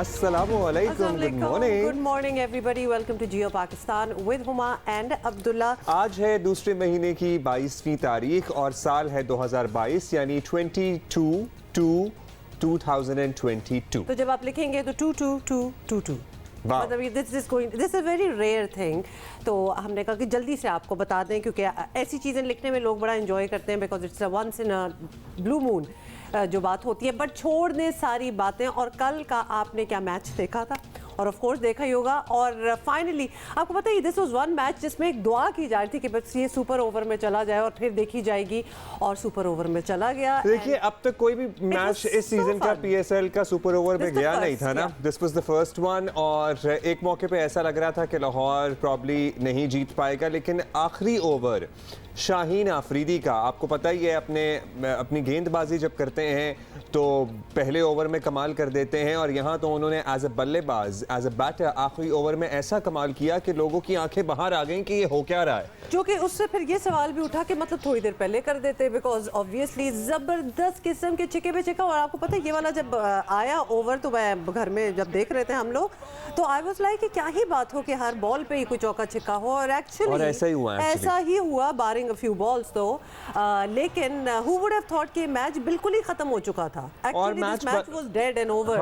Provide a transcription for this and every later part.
Assalamualaikum. Good morning. Good morning everybody. Welcome to Jio Pakistan with Huma and Abdullah. आज है दूसरे महीने की 22वीं तारीख और साल है 2022 यानी 22/2/2022। तो जब आप लिखेंगे तो 222222 मतलब this is very rare thing. तो हमने कहा कि जल्दी से आपको बता दें क्योंकि ऐसी चीज़ें लिखने में लोग बड़ा एंजॉय करते हैं because it's once in a blue moon जो बात होती है। बट छोड़ दें सारी बातें और कल का आपने क्या मैच देखा था और ऑफ कोर्स देखा ही होगा। और फाइनली आपको पता है दिस वाज वन मैच जिसमें एक दुआ की जा रही थी कि बस ये सुपर ओवर में चला जाए और फिर देखी जाएगी और सुपर ओवर में चला गया। देखिए अब तक कोई भी मैच इस सीजन का पीएसएल का सुपर ओवर में गया नहीं था ना। This was the first one और एक मौके पे ऐसा लग रहा था कि लाहौर प्रॉब्ली नहीं जीत पाएगा, लेकिन आखिरी ओवर शाहीन आफरीदी का, आपको पता ही है अपनी गेंदबाजी जब करते हैं तो पहले ओवर में कमाल कर देते हैं और यहाँ तो उन्होंने एज अ बल्लेबाज एज अ बैटर आखिरी ओवर में ऐसा कमाल किया कि लोगों की आंखें बाहर आ गई कि ये हो क्या रहा है। जो कि उससे फिर ये सवाल भी उठा कि मतलब थोड़ी देर पहले कर देते बिकॉज ऑब्वियसली जबरदस्त किस्म के चिके पे चिका। और आपको पता है ये वाला जब आया ओवर तो मैं घर में जब देख रहे थे हम लोग तो आई वाज लाइक कि क्या ही बात हो कि हर बॉल पे ही कोई चौका छिक्का हो और एक्चुअली ऐसा ही हुआ बारिंग अ फ्यू बॉल्स तो लेकिन हु वुड हैव थॉट कि मैच बिल्कुल ही खत्म हो चुका था। Actually this match was dead and over.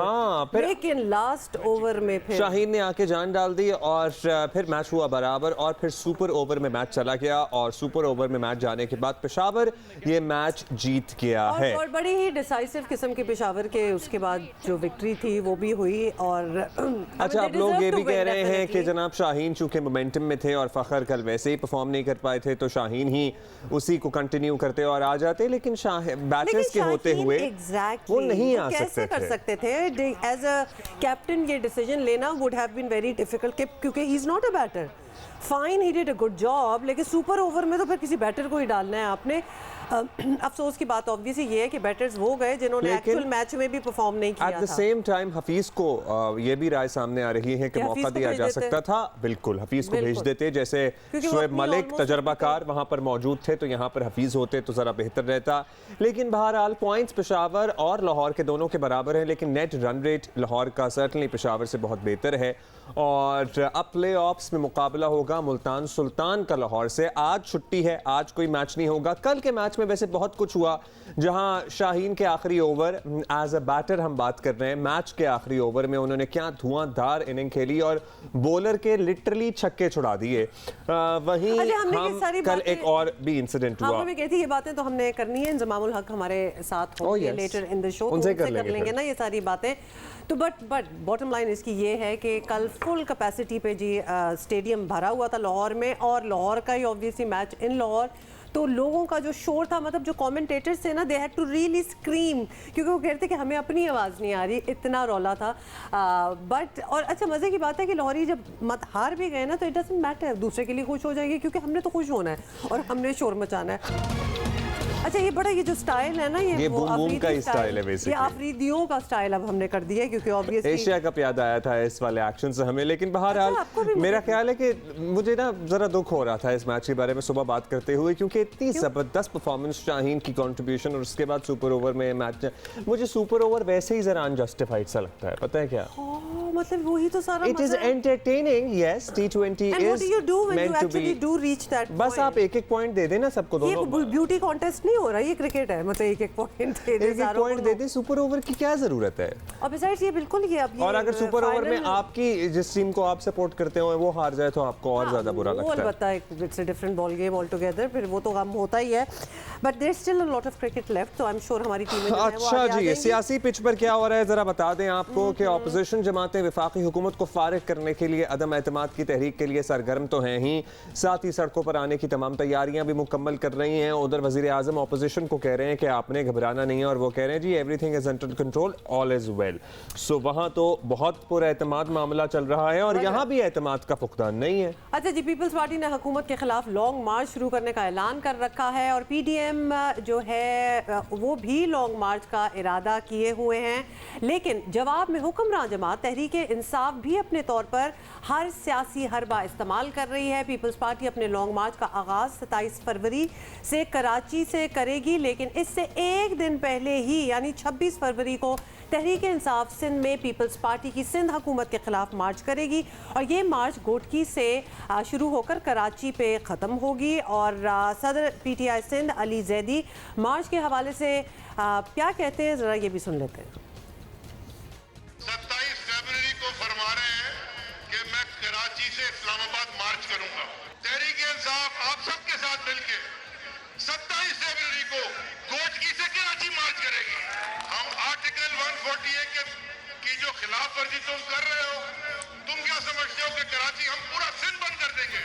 लेकिन लास्ट ओवर में फिर शाहीन ने आके जान डाल दी और फिर मैच हुआ बराबर और फिर सुपर ओवर में मैच चला गया और सुपर ओवर में मैच जाने के बाद पेशावर ये मैच जीत गया है और बड़ी ही डिसाइसिव किस्म के पेशावर के उसके बाद जो विक्ट्री थी वो भी हुई। और अच्छा आप लोग ये भी कह रहे हैं कि जनाब शाहीन चूंकि मोमेंटम में थे और फखर कल वैसे ही परफॉर्म नहीं कर पाए थे तो शाहीन ही उसी को कंटिन्यू करते और आ जाते, लेकिन बैटर्स के होते हुए वो नहीं आ कैसे कर सकते थे। एज अ कैप्टन ये डिसीजन लेना would have been very difficult क्योंकि he is not a batter. Fine he did a good job लेकिन सुपर ओवर में तो फिर किसी बैटर को ही डालना है आपने। अफसोस की बात ऑब्वियसली ये है कि बैटर्स वो गए जिन्होंने एक्चुअल मैच में भी परफॉर्म नहीं किया था। At the same time Hafeez को ये भी राय सामने आ रही है कि मौका दिया जा सकता था। बिल्कुल हफीज को भेज देते, जैसे शोएब मलिक तजर्बाकार वहां पर मौजूद थे तो यहाँ पर हफीज होते तो जरा बेहतर रहता। लेकिन बहरहाल पॉइंट्स पेशावर और लाहौर के दोनों के बराबर हैं, लेकिन नेट रन रेट लाहौर का सर्टनली पेशावर से बहुत बेहतर है और अब प्ले ऑफ्स में मुकाबला होगा मुल्तान सुल्तान का लाहौर से। आज छुट्टी है, आज कोई मैच नहीं होगा। कल के मैच में वैसे बहुत कुछ हुआ जहां शाहीन के आखिरी ओवर एज अ बैटर हम बात कर रहे हैं, मैच के आखिरी ओवर में उन्होंने क्या धुआंधार इनिंग खेली और बॉलर के लिटरली छक्के छुड़ा दिए। वहीं हम कल एक और भी इंसिडेंट हुआ। हमें कहती ये बातें तो हमने करनी है। इंजमामुल हक हमारे साथ होंगे लेटर इन द शो, उनसे कर लेंगे ना ये सारी बातें। तो बट बॉटम लाइन इसकी ये है कि कल फुल कैपेसिटी पे जी स्टेडियम भरा हुआ था लाहौर में और लाहौर का ही ऑब्वियसली मैच इन लाहौर। तो लोगों का जो शोर था मतलब जो कमेंटेटर्स थे ना they had to really scream क्योंकि वो कहते थे कि हमें अपनी आवाज़ नहीं आ रही, इतना रौला था। बट और अच्छा मज़े की बात है कि लाहौरी जब मत हार भी गए ना तो इट डजंट मैटर, दूसरे के लिए खुश हो जाएगी क्योंकि हमने तो खुश होना है और हमने शोर मचाना है। अच्छा ये बड़ा ये जो स्टाइल है ना ये वो बूम का स्टाइल है बेसिकली। ये आफरीदियों का स्टाइल अब हमने कर दिया है क्योंकि ऑब्वियसली एशिया कप याद आया था इस वाले एक्शन से हमें। लेकिन बहरहाल मेरा ख्याल है कि मुझे ना जरा दुख हो रहा था इस मैच के बारे में सुबह बात करते हुए क्योंकि इतनी जबरदस्त परफॉर्मेंस शाहीन की कंट्रीब्यूशन और उसके बाद सुपर ओवर में मैच, मुझे सुपर ओवर वैसे ही जरा अनजस्टिफाइड सा लगता है। पता है क्या मतलब वही तो सारा it is entertaining. Yes T20 is meant to be do reach that. बस आप एक पॉइंट दे देना सबको दोनों। ये ब्यूटी कॉन्टेस्ट नहीं हो रहा, ये क्रिकेट है। मतलब एक पॉइंट दे दे, सुपर ओवर की क्या जरूरत है। और बिसाइड्स ये बिल्कुल ये अब और अगर सुपर ओवर में आपकी जिस टीम को आप सपोर्ट करते हो वो हार जाए तो आपको और ज्यादा बुरा लगता है। पता है it's a different ball game all together, फिर वो तो गम होता ही है। But there is still a lot of cricket left तो आई एम श्योर हमारी टीम में अच्छा जी सियासी पिच पर क्या हो रहा है जरा बता दें आपको कि ऑपोजिशन जमातें वफाकी हुकूमत को फारिग करने के लिए अदम एतमाद की तहरीक के लिए सरगर्म तो हैं ही, साथ ही सड़कों पर आने की तमाम तैयारियां भी मुकम्मल कर रही हैं। उधर वजीर आजम ऑपोजिशन को कह रहे हैं कि आपने घबराना नहीं है और वो कह रहे हैं जी everything is under control, all is well. So वहां तो बहुत पुरएतमाद मामला चल रहा है और यहाँ भी एतमाद का फुकदान नहीं है। अच्छा जी पीपल्स पार्टी ने हुकूमत के खिलाफ लॉन्ग मार्च शुरू करने का ऐलान कर रखा है और PDM जो है वो भी लॉन्ग मार्च का इरादा किए हुए हैं। लेकिन जवाब में हुक्मरान जमात तहरीक तहरीक इंसाफ भी अपने तौर पर हर सियासी हरबा इस्तेमाल कर रही है। पीपल्स पार्टी अपने लॉन्ग मार्च का आगाज़ 27 फरवरी से कराची से करेगी, लेकिन इससे एक दिन पहले ही यानी 26 फरवरी को तहरीक इंसाफ सिंध में पीपल्स पार्टी की सिंध हुकूमत के खिलाफ मार्च करेगी और ये मार्च गोटकी से शुरू होकर कराची पे ख़त्म होगी। और सदर PTI सिंध अली जैदी मार्च के हवाले से क्या कहते हैं, ज़रा ये भी सुन लेते हैं। 27 फरवरी को फरमा रहे हैं कि मैं कराची से इस्लामाबाद मार्च करूंगा। तहरीक इंसाफ आप सबके साथ मिलके 27 फरवरी को गोटकी से कराची मार्च करेगी। हम आर्टिकल 148 की जो खिलाफ वर्जी तुम कर रहे हो, तुम क्या समझते हो कि कराची हम पूरा सिंध बंद कर देंगे?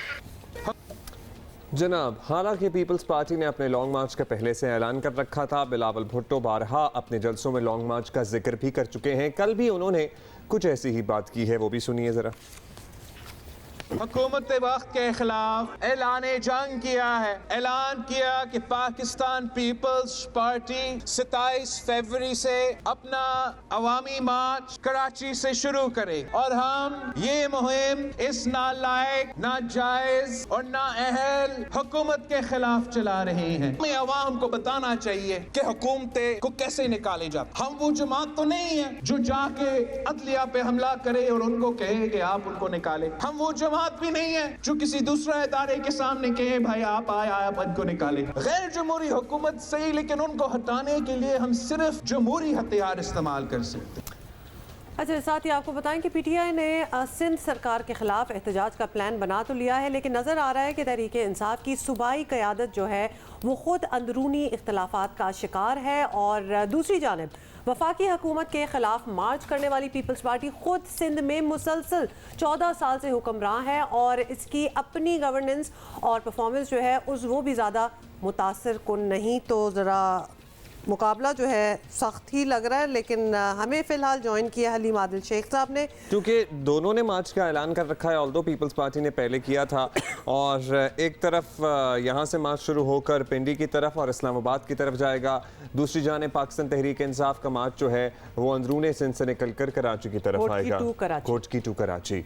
जनाब, हालांकि पीपल्स पार्टी ने अपने लॉन्ग मार्च का पहले से ऐलान कर रखा था। बिलावल भुट्टो बारहा अपने जलसों में लॉन्ग मार्च का जिक्र भी कर चुके हैं। कल भी उन्होंने कुछ ऐसी ही बात की है, वो भी सुनिए जरा। हुकूमत वक्त के खिलाफ ऐलान जंग किया है। ऐलान किया कि पाकिस्तान पीपल्स पार्टी 27 फरवरी से अपना अवामी मार्च कराची से शुरू करे और हम ये मुहिम इस नालायक, नाजायज और नाअहल हुकूमत के खिलाफ चला रहे हैं। हमें अवाम को बताना चाहिए कि हुकूमतें को कैसे निकाले जाते। हम वो जमात तो नहीं है जो जाके अदलिया पे हमला करे और उनको कहे कि आप उनको निकाले। हम वो जमात भी नहीं है जो किसी दूसरे इदारे के सामने कहे भाई आप आए आप इनको निकाले। गैर जमहूरी हुकूमत सही, लेकिन उनको हटाने के लिए हम सिर्फ जमहूरी हथियार इस्तेमाल कर सकते। अच्छा, साथ ही आपको बताएं कि PTI ने सिंध सरकार के खिलाफ एहतजाज का प्लान बना तो लिया है, लेकिन नज़र आ रहा है कि तहरीक इंसाफ की सूबाई क़यादत जो है वो ख़ुद अंदरूनी इख्तलाफात का शिकार है और दूसरी जानब वफाकी हुकूमत के खिलाफ मार्च करने वाली पीपल्स पार्टी खुद सिंध में मुसलसल 14 साल से हुक्मरान है और इसकी अपनी गवर्नेंस और परफॉर्मेंस जो है उस वो भी ज़्यादा मुतासर कुन नहीं। तो ज़रा मुकाबला जो है सख्त ही लग रहा है, लेकिन हमें फ़िलहाल ज्वाइन किया हलीम आदिल शेख साहब ने, क्योंकि दोनों ने मार्च का ऐलान कर रखा है। ऑल्दो पीपल्स पार्टी ने पहले किया था और एक तरफ यहाँ से मार्च शुरू होकर पिंडी की तरफ और इस्लामाबाद की तरफ जाएगा, दूसरी जाने पाकिस्तान तहरीक इंसाफ का मार्च जो है वो अंदरूनी सिंध से निकल कर कराची की तरफ आएगा, कोटकी टू कराची।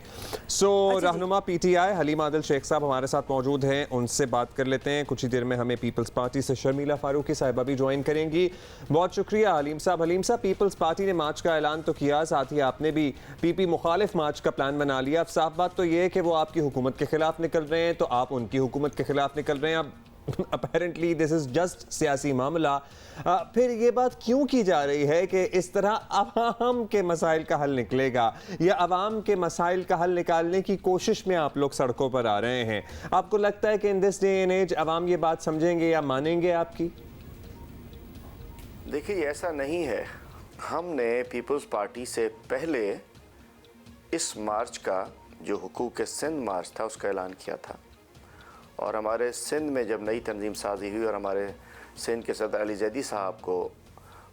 सो रहनुमा PTI हलीम आदिल शेख साहब हमारे साथ मौजूद हैं, उनसे बात कर लेते हैं। कुछ ही देर में हमें पीपल्स पार्टी से शर्मिला फारूकी साहिबा भी ज्वाइन करेंगी। बहुत शुक्रिया हलीम साहब। हलीम साहब, पीपल्स पार्टी ने मार्च का ऐलान तो किया, साथ ही आपने भी PP मुखालिफ मार्च का प्लान बना लिया। अब साफ बात तो ये है कि वो आपकी हुकूमत के खिलाफ निकल रहे हैं, तो आप उनकी हुकूमत के खिलाफ निकल रहे हैं। अब अपेरेंटली दिस इज जस्ट सियासी मामला। फिर ये बात क्यों की जा रही है कि इस तरह अवाम के मसाइल का हल निकलेगा या अवाम के मसाइल का हल निकालने की कोशिश में आप लोग सड़कों पर आ रहे हैं? आपको लगता है कि in this day and age अवाम ये बात समझेंगे या मानेंगे आपकी? देखिए, ऐसा नहीं है। हमने पीपल्स पार्टी से पहले इस मार्च का जो हुकूक सिंध मार्च था उसका ऐलान किया था और हमारे सिंध में जब नई तंजीम साजी हुई और हमारे सिंध के सदर अली जैदी साहब को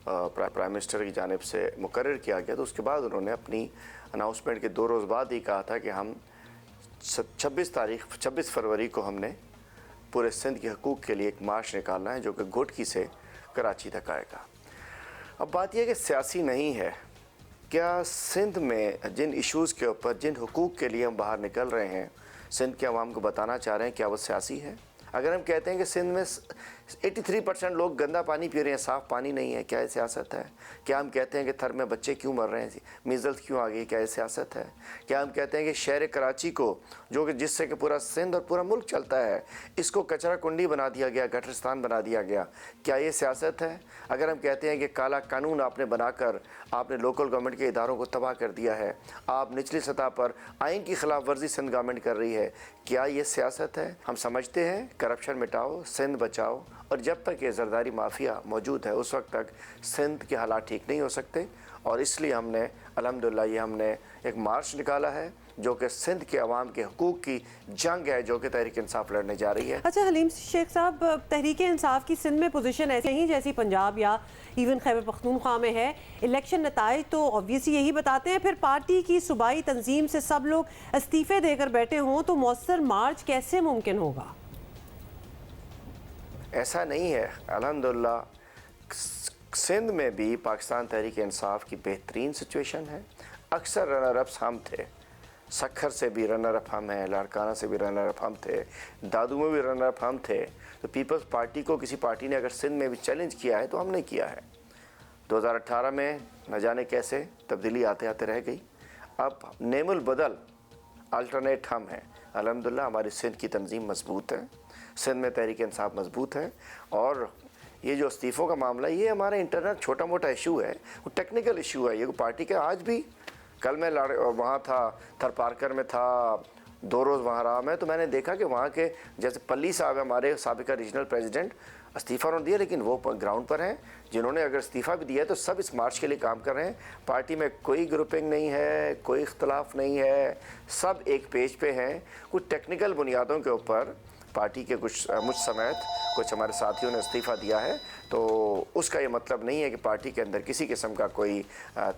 प्राइम मिनिस्टर की जानिब से मुकर्रर किया गया, तो उसके बाद उन्होंने अपनी अनाउंसमेंट के 2 रोज़ बाद ही कहा था कि हम 26 फरवरी को हमने पूरे सिंध के हकूक़ के लिए एक मार्च निकालना है जो कि गोटकी से कराची तक आएगा। अब बात यह कि सियासी नहीं है। क्या सिंध में जिन इश्यूज़ के ऊपर, जिन हुकूक के लिए हम बाहर निकल रहे हैं, सिंध के अवाम को बताना चाह रहे हैं, क्या वो सियासी है? अगर हम कहते हैं कि सिंध में 83% लोग गंदा पानी पी रहे हैं, साफ़ पानी नहीं है, क्या ये सियासत है? क्या हम कहते हैं कि थर में बच्चे क्यों मर रहे हैं, मीज़ल्स क्यों आ गई, क्या ये सियासत है? क्या हम कहते हैं कि शहर कराची को, जो कि जिससे कि पूरा सिंध और पूरा मुल्क चलता है, इसको कचरा कुंडी बना दिया गया, गटरस्तान बना दिया गया, क्या ये सियासत है? अगर हम कहते हैं कि काला कानून आपने बनाकर आपने लोकल गवर्नमेंट के इदारों को तबाह कर दिया है, आप निचली सतह पर आइन की खिलाफ वर्जी सिंध गवर्नमेंट कर रही है, क्या ये सियासत है? हम समझते हैं करप्शन मिटाओ, सिंध बचाओ, और जब तक ये जरदारी माफिया मौजूद है उस वक्त तक सिंध के हालात ठीक नहीं हो सकते। और इसलिए हमने अल्हम्दुलिल्लाह ये हमने एक मार्च निकाला है जो कि सिंध के अवाम के हकूक़ की जंग है जो कि तहरीक इंसाफ लड़ने जा रही है। अच्छा हलीम शेख साहब, तहरीक इंसाफ की सिंध में पोजीशन ऐसे ही जैसी पंजाब या इवन खैबर पख्तूनख्वा में है। इलेक्शन नताइज तो ऑब्वियसली यही बताते हैं, फिर पार्टी की सूबाई तंजीम से सब लोग इस्तीफे देकर बैठे हों तो मौसर मार्च कैसे मुमकिन होगा? ऐसा नहीं है। अल्हम्दुलिल्लाह सिंध में भी पाकिस्तान तहरीक इंसाफ की बेहतरीन सिचुएशन है। अक्सर रनर अप्स हम थे। सखर से भी रनर अप हम हैं, लाड़काना से भी रनर अप हम थे, दादू में भी रनर अप हम थे। तो पीपल्स पार्टी को किसी पार्टी ने अगर सिंध में भी चैलेंज किया है तो हमने किया है। 2018 में न जाने कैसे तब्दीली आते आते रह गई। अब नेमुल बदल अल्टरनेट हम हैं। अल्हम्दुलिल्लाह हमारी सिंध की तंजीम मजबूत है, सिंध में तहरीक इंसाफ मजबूत है। और ये जो इस्तीफ़ों का मामला, ये हमारा इंटरनल छोटा मोटा इशू है, वो टेक्निकल इशू है। ये पार्टी का आज भी, कल मैं वहाँ था, थर पार्कर में था, 2 रोज़ वहाँ रहा मैं, तो मैंने देखा कि वहाँ के जैसे पल्ली साहब हमारे साबिका रीजनल प्रेसिडेंट, इस्तीफ़ा उन्होंने दिया लेकिन वो ग्राउंड पर हैं। जिन्होंने अगर इस्तीफ़ा भी दिया है तो सब इस मार्च के लिए काम कर रहे हैं। पार्टी में कोई ग्रुपिंग नहीं है, कोई इख्तलाफ नहीं है, सब एक पेज पे हैं। कुछ टेक्निकल बुनियादों के ऊपर पार्टी के मुझ समेत कुछ हमारे साथियों ने इस्तीफ़ा दिया है, तो उसका ये मतलब नहीं है कि पार्टी के अंदर किसी किस्म का कोई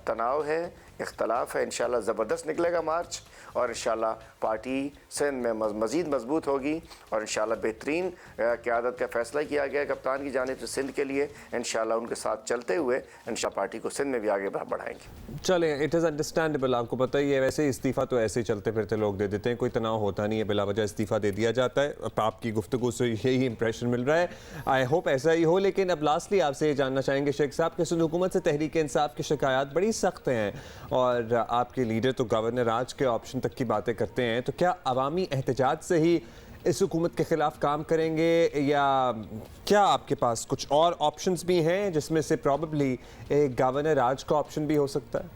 तनाव है, इख्तलाफ है। इंशाल्लाह ज़बरदस्त निकलेगा मार्च, और इंशाल्लाह पार्टी सिंध में मज़ीद मजबूत होगी, और इंशाल्लाह बेहतरीन क़यादत का फ़ैसला किया गया कप्तान की जानिब से सिंध के लिए। इंशाल्लाह उनके साथ चलते हुए इंशाल्लाह पार्टी को सिंध में भी आगे बढ़ाएंगे। चलें, इट इज़ अंडरस्टैंडेबल, आपको पता ही है, वैसे इस्तीफ़ा तो ऐसे ही चलते फिरते लोग दे देते हैं, कोई तनाव होता नहीं है, बिला वजह इस्तीफ़ा दे दिया जाता है। आपकी गुफ्तगू से यही इंप्रेशन मिल रहा है, आई होप ऐसा ही हो। लेकिन अब लास्टली आपसे ये जानना चाहेंगे शेख साहब कि सिंध हुकूमत से तहरीक इंसाफ की शिकायत बड़ी सख्त हैं, और आपके लीडर तो गवर्नर राज के ऑप्शन तक की बातें करते हैं, तो क्या अवामी एहतजाज से ही इस हुकूमत के ख़िलाफ़ काम करेंगे, या क्या आपके पास कुछ और ऑप्शंस भी हैं जिसमें से प्रॉबेबली एक गवर्नर राज का ऑप्शन भी हो सकता है?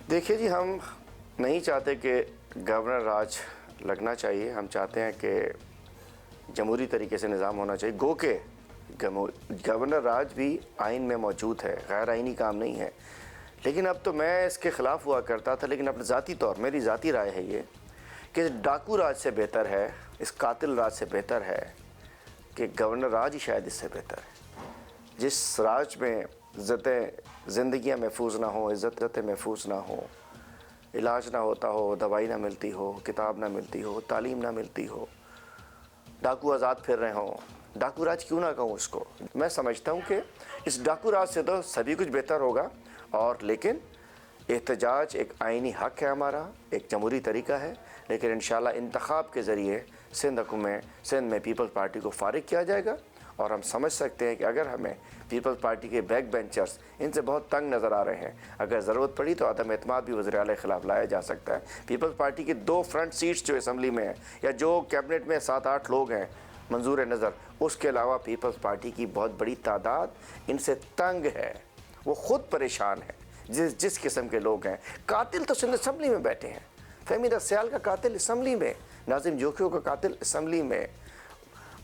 देखिए जी, हम नहीं चाहते कि गवर्नर राज लगना चाहिए। हम चाहते हैं कि जमहूरी तरीके से निज़ाम होना चाहिए। गो के गवर्नर राज भी आइन में मौजूद है, गैर आइनी काम नहीं है। लेकिन अब तो मैं इसके ख़िलाफ़ हुआ करता था, लेकिन अपने ज़ाती तौर, मेरी ज़ाती राय है ये कि डाकू राज से बेहतर है, इस कातिल राज से बेहतर है कि गवर्नर राज ही शायद इससे बेहतर है। जिस राज में इज़्ज़तें, ज़िंदगियाँ महफूज ना हो, इज़्ज़तें महफूज ना हो, इलाज ना होता हो, दवाई ना मिलती हो, किताब ना मिलती हो, तालीम ना मिलती हो, डाकू आज़ाद फिर रहे हों, डाकू राज क्यों ना कहूँ उसको। मैं समझता हूँ कि इस डाकू राज से तो सभी कुछ बेहतर होगा। और लेकिन एहतजाज एक आइनी हक़ है हमारा, एक जमहूरी तरीका है, लेकिन इंशाल्लाह इंतखाब के ज़रिए सिंध में पीपल्स पार्टी को फ़ारिग किया जाएगा। और हम समझ सकते हैं कि अगर हमें पीपल्स पार्टी के बैक बेंचर्स इनसे बहुत तंग नज़र आ रहे हैं, अगर ज़रूरत पड़ी तो अदम एतमाद भी वज़ीर आला के ख़िलाफ़ लाया जा सकता है। पीपल्स पार्टी की 2 फ्रंट सीट्स जो असम्बली में हैं, या जो कैबिनेट में 7-8 लोग हैं मंजूर नज़र, उसके अलावा पीपल्स पार्टी की बहुत बड़ी तादाद इनसे तंग है, वो ख़ुद परेशान है। जिस किस्म के लोग हैं, कातिल तो सिंध असम्बली में बैठे हैं, फहमी रसियाल का कातिल असम्बली में, नाजिम जोखियों का कातिल असम्बली में,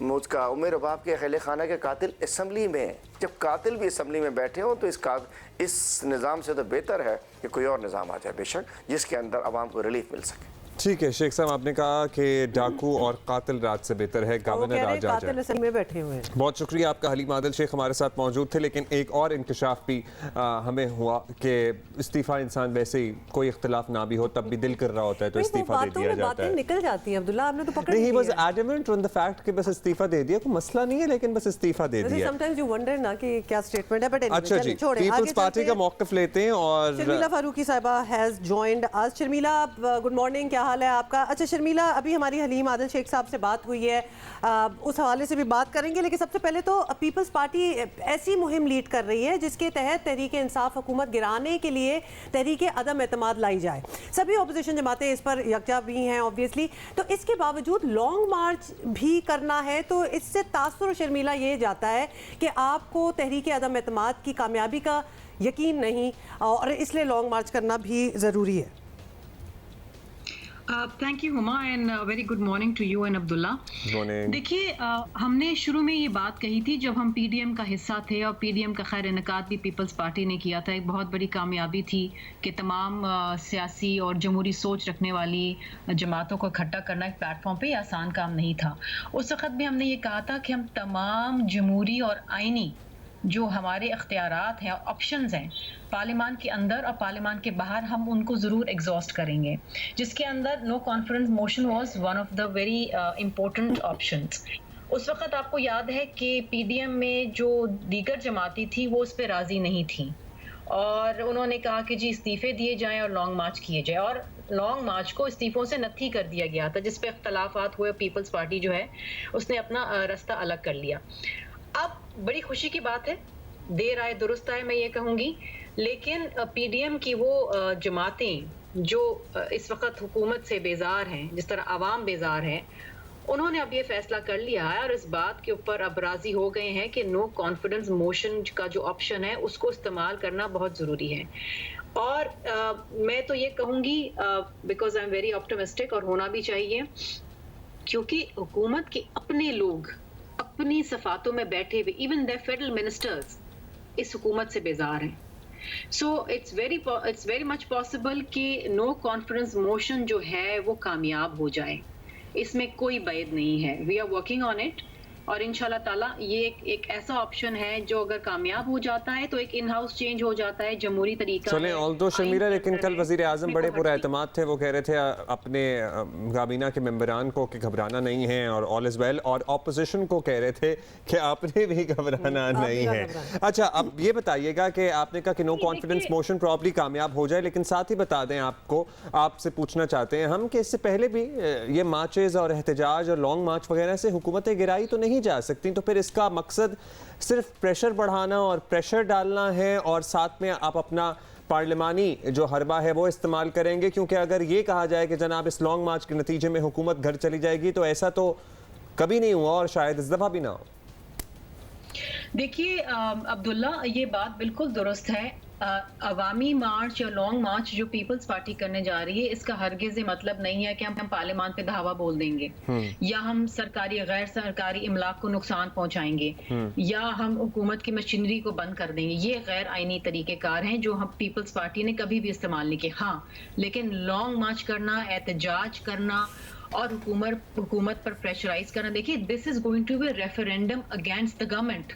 मुझका उमर रबाब के अहले खाना के कातिल असम्बली में। जब कातिल भी असम्बली में बैठे हों तो इस निज़ाम से तो बेहतर है कि कोई और निज़ाम आ जाए बेशक, जिसके अंदर आवाम को रिलीफ मिल सके। ठीक है शेख साहब, आपने कहा कि डाकू और कातिल राज से बेहतर है गवर्नर राज आ जाए। में बैठे हुए हैं। बहुत शुक्रिया आपका। हलीम आदिल शेख हमारे साथ मौजूद थे। लेकिन एक और इंकशाफ भी हमें हुआ कि इस्तीफ़ा इंसान वैसे ही कोई इख्तिलाफ ना भी हो तब भी दिल कर रहा होता है तो इस्तीफ़ा दे दिया जाता है। निकल जाती है अब्दुल्ला, आपने तो पकड़ लिया। He was adamant on the fact कि बस इस्तीफ़ा दे दिया, कोई मसला नहीं है, लेकिन बस इस्तीफ़ा दे दिया। Sometimes you wonder ना कि क्या स्टेटमेंट है, बट अच्छा जी, पीपल्स पार्टी का मौक़िफ़ लेते हैं। और शर्मिला फारूकी साहिबा has joined us. Sharmila, good morning, क्या हाल है आपका? अच्छा शर्मिला, अभी हमारी हलीम आदिल शेख साहब से बात हुई है, उस हवाले से भी बात करेंगे, लेकिन सबसे पहले तो पीपल्स पार्टी ऐसी मुहिम लीड कर रही है जिसके तहत तहरीक इंसाफ हुकूमत गिराने के लिए तहरीक अदम एतमाद लाई जाए। सभी अपोजिशन जमातें इस पर यकजा भी हैं ऑब्वियसली, तो इसके बावजूद लॉन्ग मार्च भी करना है, तो इससे तासुर शर्मिला ये जाता है कि आपको तहरीक अदम एतमाद की कामयाबी का यकीन नहीं, और इसलिए लॉन्ग मार्च करना भी ज़रूरी है। Thank you Huma, and very good morning to you and Abdullah. देखिए, हमने शुरू में ये बात कही थी जब हम पीडीएम का हिस्सा थे, और पीडीएम का खैर इनकाद भी पीपल्स पार्टी ने किया था। एक बहुत बड़ी कामयाबी थी कि तमाम सियासी और जमहूरी सोच रखने वाली जमातों को इकट्ठा करना एक प्लेटफॉर्म पे आसान काम नहीं था। उस वक्त भी हमने ये कहा था कि हम तमाम जमहूरी और आइनी जो हमारे इख्तियारात हैं, ऑप्शंस हैं पार्लियामान के अंदर और पार्लियामान के बाहर, हम उनको ज़रूर एग्जॉस्ट करेंगे, जिसके अंदर no confidence motion was one of the very important options. उस वक्त आपको याद है कि पीडीएम में जो दीगर जमाती थी वो उस पर राज़ी नहीं थी, और उन्होंने कहा कि जी इस्तीफे दिए जाएं और लॉन्ग मार्च किए जाए, और लॉन्ग मार्च को इस्तीफों से नत्थी कर दिया गया था, जिस पे इख्तलाफात हुए। पीपल्स पार्टी जो है उसने अपना रास्ता अलग कर लिया। अब बड़ी खुशी की बात है, देर आए दुरुस्त आए मैं ये कहूँगी, लेकिन पीडीएम की वो जमातें जो इस वक्त हुकूमत से बेजार हैं, जिस तरह आवाम बेजार है, उन्होंने अब ये फैसला कर लिया है और इस बात के ऊपर अब राजी हो गए हैं कि नो कॉन्फिडेंस मोशन का जो ऑप्शन है उसको इस्तेमाल करना बहुत ज़रूरी है। और मैं तो ये कहूँगी, because I am very optimistic, और होना भी चाहिए, क्योंकि हुकूमत के अपने लोग अपनी सफातों में बैठे हुए, इवन द फेडरल मिनिस्टर्स, इस हुकूमत से बेजार हैं। So it's very much possible कि नो कॉन्फिडेंस मोशन जो है वो कामयाब हो जाए, इसमें कोई बैद नहीं है। We are working on it, और इंशाल्लाह ताला ये एक ऐसा ऑप्शन है जो अगर कामयाब हो जाता है तो एक इन हाउस चेंज हो जाता है, जमहूरी तरीका। चलें ऑल्दो शर्मिला, लेकिन कल वज़ीर आज़म बड़े पुरएतमाद थे, वो कह रहे थे अपने काबीना के मेंबरान को कि घबराना नहीं है और ऑल इज़ वेल, और ऑपोजिशन को कह रहे थे कि आपने भी घबराना नहीं है। अच्छा, अब ये बताइएगा कि आपने कहा कि नो कॉन्फिडेंस मोशन प्रॉब्ली कामयाब हो जाए, लेकिन साथ ही बता दें आपसे पूछना चाहते हैं हम कि इससे पहले भी ये मार्चेज़ और एहतजाज और लॉन्ग मार्च वगैरह से हुकूमतें गिराई तो नहीं जा सकती, तो फिर इसका मकसद सिर्फ प्रेशर बढ़ाना और प्रेशर डालना है और साथ में आप अपना पार्लिमानी जो हरबा है वो इस्तेमाल करेंगे? क्योंकि अगर ये कहा जाए कि जनाब इस लॉन्ग मार्च के नतीजे में हुकूमत घर चली जाएगी, तो ऐसा तो कभी नहीं हुआ और शायद इस दफा भी ना हो। देखिए अब्दुल्ला, ये बात बिल्कुल दुरुस्त है। अवामी मार्च या लॉन्ग मार्च जो पीपल्स पार्टी करने जा रही है, इसका हरगिज़ ये मतलब नहीं है कि हम पार्लियामान पे धावा बोल देंगे, या हम सरकारी गैर सरकारी इमलाक को नुकसान पहुंचाएंगे, या हम हुकूमत की मशीनरी को बंद कर देंगे। ये गैर आईनी तरीक़ेकार हैं जो हम पीपल्स पार्टी ने कभी भी इस्तेमाल नहीं किए। हाँ, लेकिन लॉन्ग मार्च करना, एहतजाज करना और हुकूमत पर प्रेशराइज करना, देखिए this is going to be referendum against the government.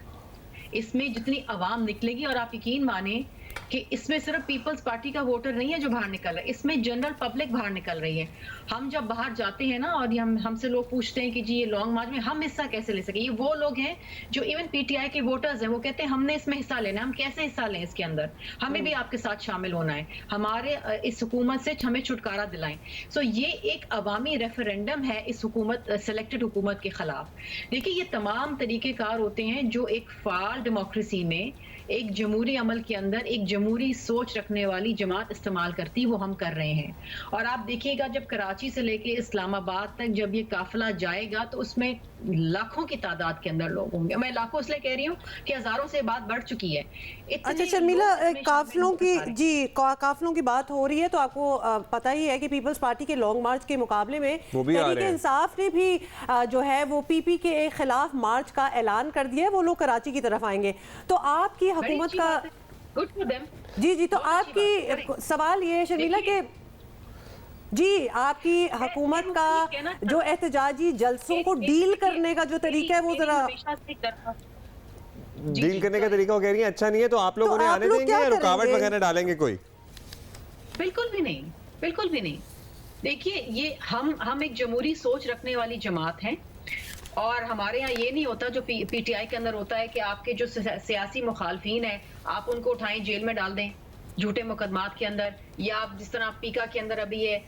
इसमें जितनी आवाम निकलेगी, और आप यकीन माने कि इसमें सिर्फ पीपल्स पार्टी का वोटर नहीं है जो बाहर निकल रहा है, इसमें जनरल पब्लिक बाहर निकल रही है। हम जब बाहर जाते हैं ना और हमसे लोग पूछते हैं कि जी ये लॉन्ग मार्च में हम हिस्सा कैसे ले सके, ये वो लोग हैं जो इवन पीटीआई के वोटर्स हैं, वो कहते हैं हमने इसमें हिस्सा लेना है, हम कैसे हिस्सा लें इसके अंदर, हमें भी आपके साथ शामिल होना है, हमारे इस हुकूमत से हमें छुटकारा दिलाएं। सो ये एक अवामी रेफरेंडम है इस हुकूमत, सेलेक्टेड हुकूमत के खिलाफ। देखिए ये तमाम तरीक़ेकार होते हैं जो एक फाल डेमोक्रेसी में, एक जमहूरी अमल के अंदर एक जमहूरी सोच रखने वाली जमात इस्तेमाल करती, वो हम कर रहे हैं। और आप देखिएगा जब कराची से लेके इस्लामाबाद तक जब ये काफिला जाएगा तो उसमें लाखों की तादाद के अंदर लोग होंगे। मैं लाखों इसलिए कह रही हूँ कि हजारों से बात बढ़ चुकी है। अच्छा शर्मिला, काफिलों की बात हो रही है तो आपको पता ही है कि पीपल्स पार्टी के लॉन्ग मार्च के मुकाबले में तहरीक इंसाफ ने भी जो है वो पीपी के खिलाफ मार्च का ऐलान कर दिया है, वो लोग कराची की तरफ आएंगे। तो आपकी हुकूमत का जी तो आपकी सवाल ये है शर्मिला कि जी आपकी हुकूमत का जो एहतजाजी जलसों को डील करने का जो तरीका है वो जरा डील करने का तरीका कह रही है अच्छा नहीं है, तो आप लोग उन्हें आने देंगे या रुकावट वगैरह डालेंगे कोई? बिल्कुल भी नहीं, बिल्कुल भी नहीं। देखिए ये हम एक जमहूरी सोच रखने वाली जमात हैं, और हमारे यहाँ ये नहीं होता जो पीटीआई के अंदर होता है कि आपके जो सियासी मुखालफीन है आप उनको उठाएं जेल में डाल दें झूठे मुकदमात के अंदर, या आप जिस तरह पीका के अंदर अभी ये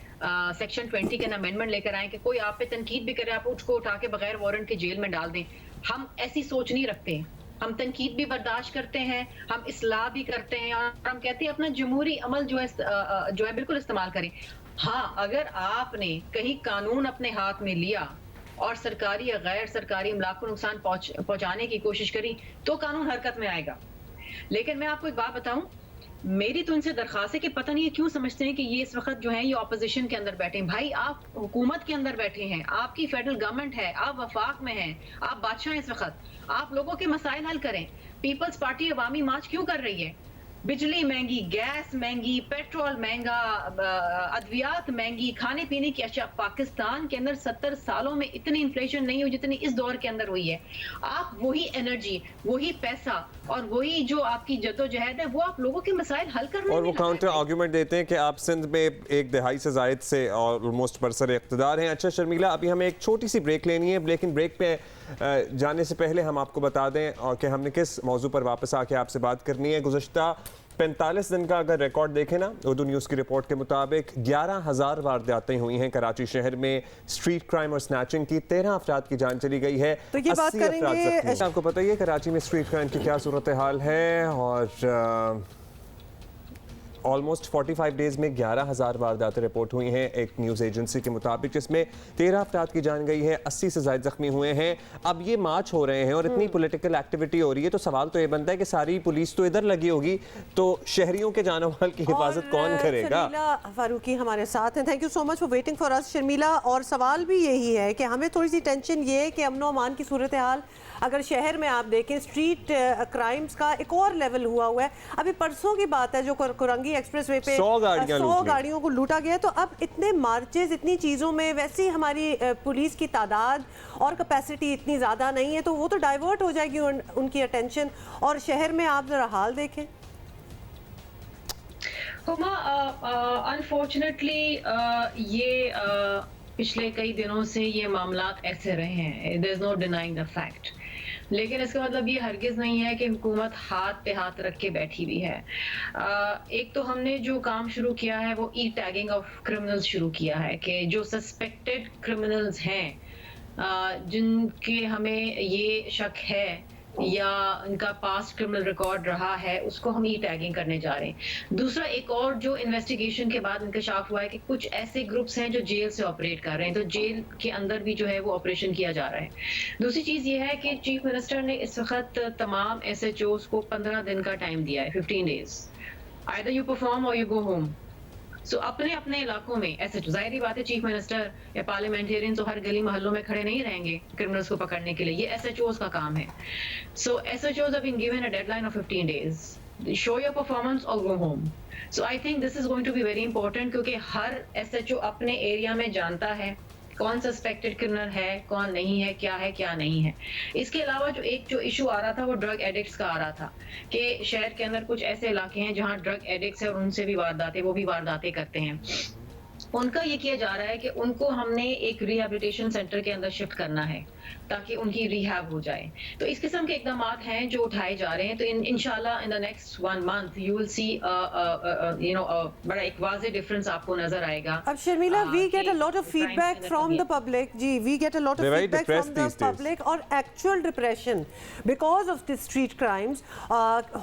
सेक्शन 20 के अमेंडमेंट लेकर आए कि कोई आप पे तनकीद भी करे आप उसको उठा के बगैर वारंट के जेल में डाल दें। हम ऐसी सोच नहीं रखते, हम तनकीद भी बर्दाश्त करते हैं, हम इस्लाह भी करते हैं, और हम कहते हैं अपना जमहूरी अमल जो है बिल्कुल इस्तेमाल करें। हाँ, अगर आपने कहीं कानून अपने हाथ में लिया और सरकारी या गैर सरकारी इमलाक को नुकसान पहुंचाने की कोशिश करी तो कानून हरकत में आएगा। लेकिन मैं आपको एक बात बताऊं, मेरी तो इनसे दरखास्त है कि पता नहीं है क्यों समझते हैं कि ये इस वक्त जो है ये ऑपोजिशन के अंदर बैठे हैं। भाई आप हुकूमत के अंदर बैठे हैं, आपकी फेडरल गवर्नमेंट है, आप वफाक में हैं, आप बादशाह हैं इस वक्त, आप लोगों के मसाइल हल करें। पीपल्स पार्टी अवामी मार्च क्यों कर रही है? बिजली महंगी, गैस महंगी, पेट्रोल महंगा, अद्वियात महंगी, खाने पीने की अशिया। पाकिस्तान के अंदर 70 सालों में इतनी इन्फ्लेशन नहीं हुई जितनी इस दौर के अंदर हुई है। आप वही एनर्जी, वही पैसा और वही जो आपकी जद्दोजहद है वो आप लोगों के मसाइल हल करने और वो काउंटर आर्ग्यूमेंट देते हैं कि आप सिंध में 1 दहाई से जायद से ऑलमोस्ट बरसर इक़्तिदार हैं। अच्छा शर्मिला, अभी हमें एक छोटी सी ब्रेक लेनी है, लेकिन ब्रेक पे जाने से पहले हम आपको बता दें कि हमने किस मौजू पर वापस आके आपसे बात करनी है। गुज़श्ता 45 दिन का अगर रिकॉर्ड देखें ना, उर्दू न्यूज़ की रिपोर्ट के मुताबिक 11,000 वारदातें हुई हैं कराची शहर में स्ट्रीट क्राइम और स्नैचिंग की। 13 अफराद की जान चली गई है, तो ये बात 80 अफराद करेंगे। जख्मी। आपको पता ही है कराची में स्ट्रीट क्राइम की क्या सूरत हाल है, और ऑलमोस्ट 45 डेज में 11,000 वारदातें रिपोर्ट हुई हैं एक न्यूज़ एजेंसी के मुताबिक, जिसमें 13 अफराद की जान गई है, 80 से ज़ायद जख्मी हुए हैं। अब ये मार्च हो रहे हैं और इतनी पॉलिटिकल एक्टिविटी हो रही है, तो सवाल तो ये बनता है कि सारी पुलिस तो इधर लगी होगी, तो शहरियों के जान माल की हिफाजत कौन करेगा? शर्मिला फारूकी हमारे साथ हैं। Thank you so much for waiting for us Sharmila. और सवाल भी यही है कि हमें थोड़ी सी टेंशन ये है कि अमन व अमान की सूरत हाल अगर शहर में आप देखें, स्ट्रीट क्राइम्स का एक और लेवल हुआ है। अभी परसों की बात है जो कुरंगी एक्सप्रेस वे पे 100 गाड़ियों को लूटा गया। तो अब इतने मार्चेस, इतनी चीज़ों में वैसे ही हमारी पुलिस की तादाद और कैपेसिटी इतनी ज़्यादा नहीं है, तो वो तो डाइवर्ट हो जाएगी उनकी अटेंशन। और शहर में आप ज़रा हाल देखें। हुमा, अनफॉर्चुनेटली ये पिछले कई दिनों से ये मामलात ऐसे रहे हैं, there is no denying the fact. लेकिन इसका मतलब ये हरगिज़ नहीं है कि हुकूमत हाथ पे हाथ रख के बैठी हुई है। एक तो हमने जो काम शुरू किया है वो ई टैगिंग ऑफ क्रिमिनल्स शुरू किया है कि जो सस्पेक्टेड क्रिमिनल्स हैं, जिनके हमें ये शक है या इनका पास्ट क्रिमिनल रिकॉर्ड रहा है, उसको हम ई टैगिंग करने जा रहे हैं। दूसरा, एक और जो इन्वेस्टिगेशन के बाद इंकशाफ हुआ है कि कुछ ऐसे ग्रुप्स हैं जो जेल से ऑपरेट कर रहे हैं, तो जेल के अंदर भी जो है वो ऑपरेशन किया जा रहा है। दूसरी चीज़ ये है कि चीफ मिनिस्टर ने इस वक्त तमाम SHOs को 15 दिन का टाइम दिया है, 15 डेज, आइदर यू परफॉर्म और यू गो होम। सो अपने अपने इलाकों में ऐसे तो जाहिर बात है चीफ मिनिस्टर या पार्लियामेंटेरियन तो हर गली मोहल्लों में खड़े नहीं रहेंगे क्रिमिनल्स को पकड़ने के लिए, ये SHOs का काम है। सो SHOs have been given a deadline of 15 days. Show your performance or go home. So I think this is going to be very important क्योंकि हर SHO अपने एरिया में जानता है कौन सस्पेक्टेड क्रिमिनल है, कौन नहीं है, क्या नहीं है। इसके अलावा जो इशू आ रहा था वो ड्रग एडिक्ट्स का आ रहा था कि शहर के अंदर कुछ ऐसे इलाके हैं जहां ड्रग एडिक्ट्स है और उनसे भी वारदातें करते हैं। उनका ये किया जा रहा है कि उनको हमने एक रिहैबिलिटेशन सेंटर के अंदर शिफ्ट करना है ताकि उनकी रिहैब हो जाए। तो इस किस्म के इकदाम हैं जो उठाए जा रहे हैं। तो इंशाल्लाह in the next 1 month you will see बड़ा एक वाज़ेह डिफरेंस आपको नजर आएगा। अब Sharmila, we get a lot of feedback from the public. जी, we get a lot of feedback from the public और actual depression because of the street crimes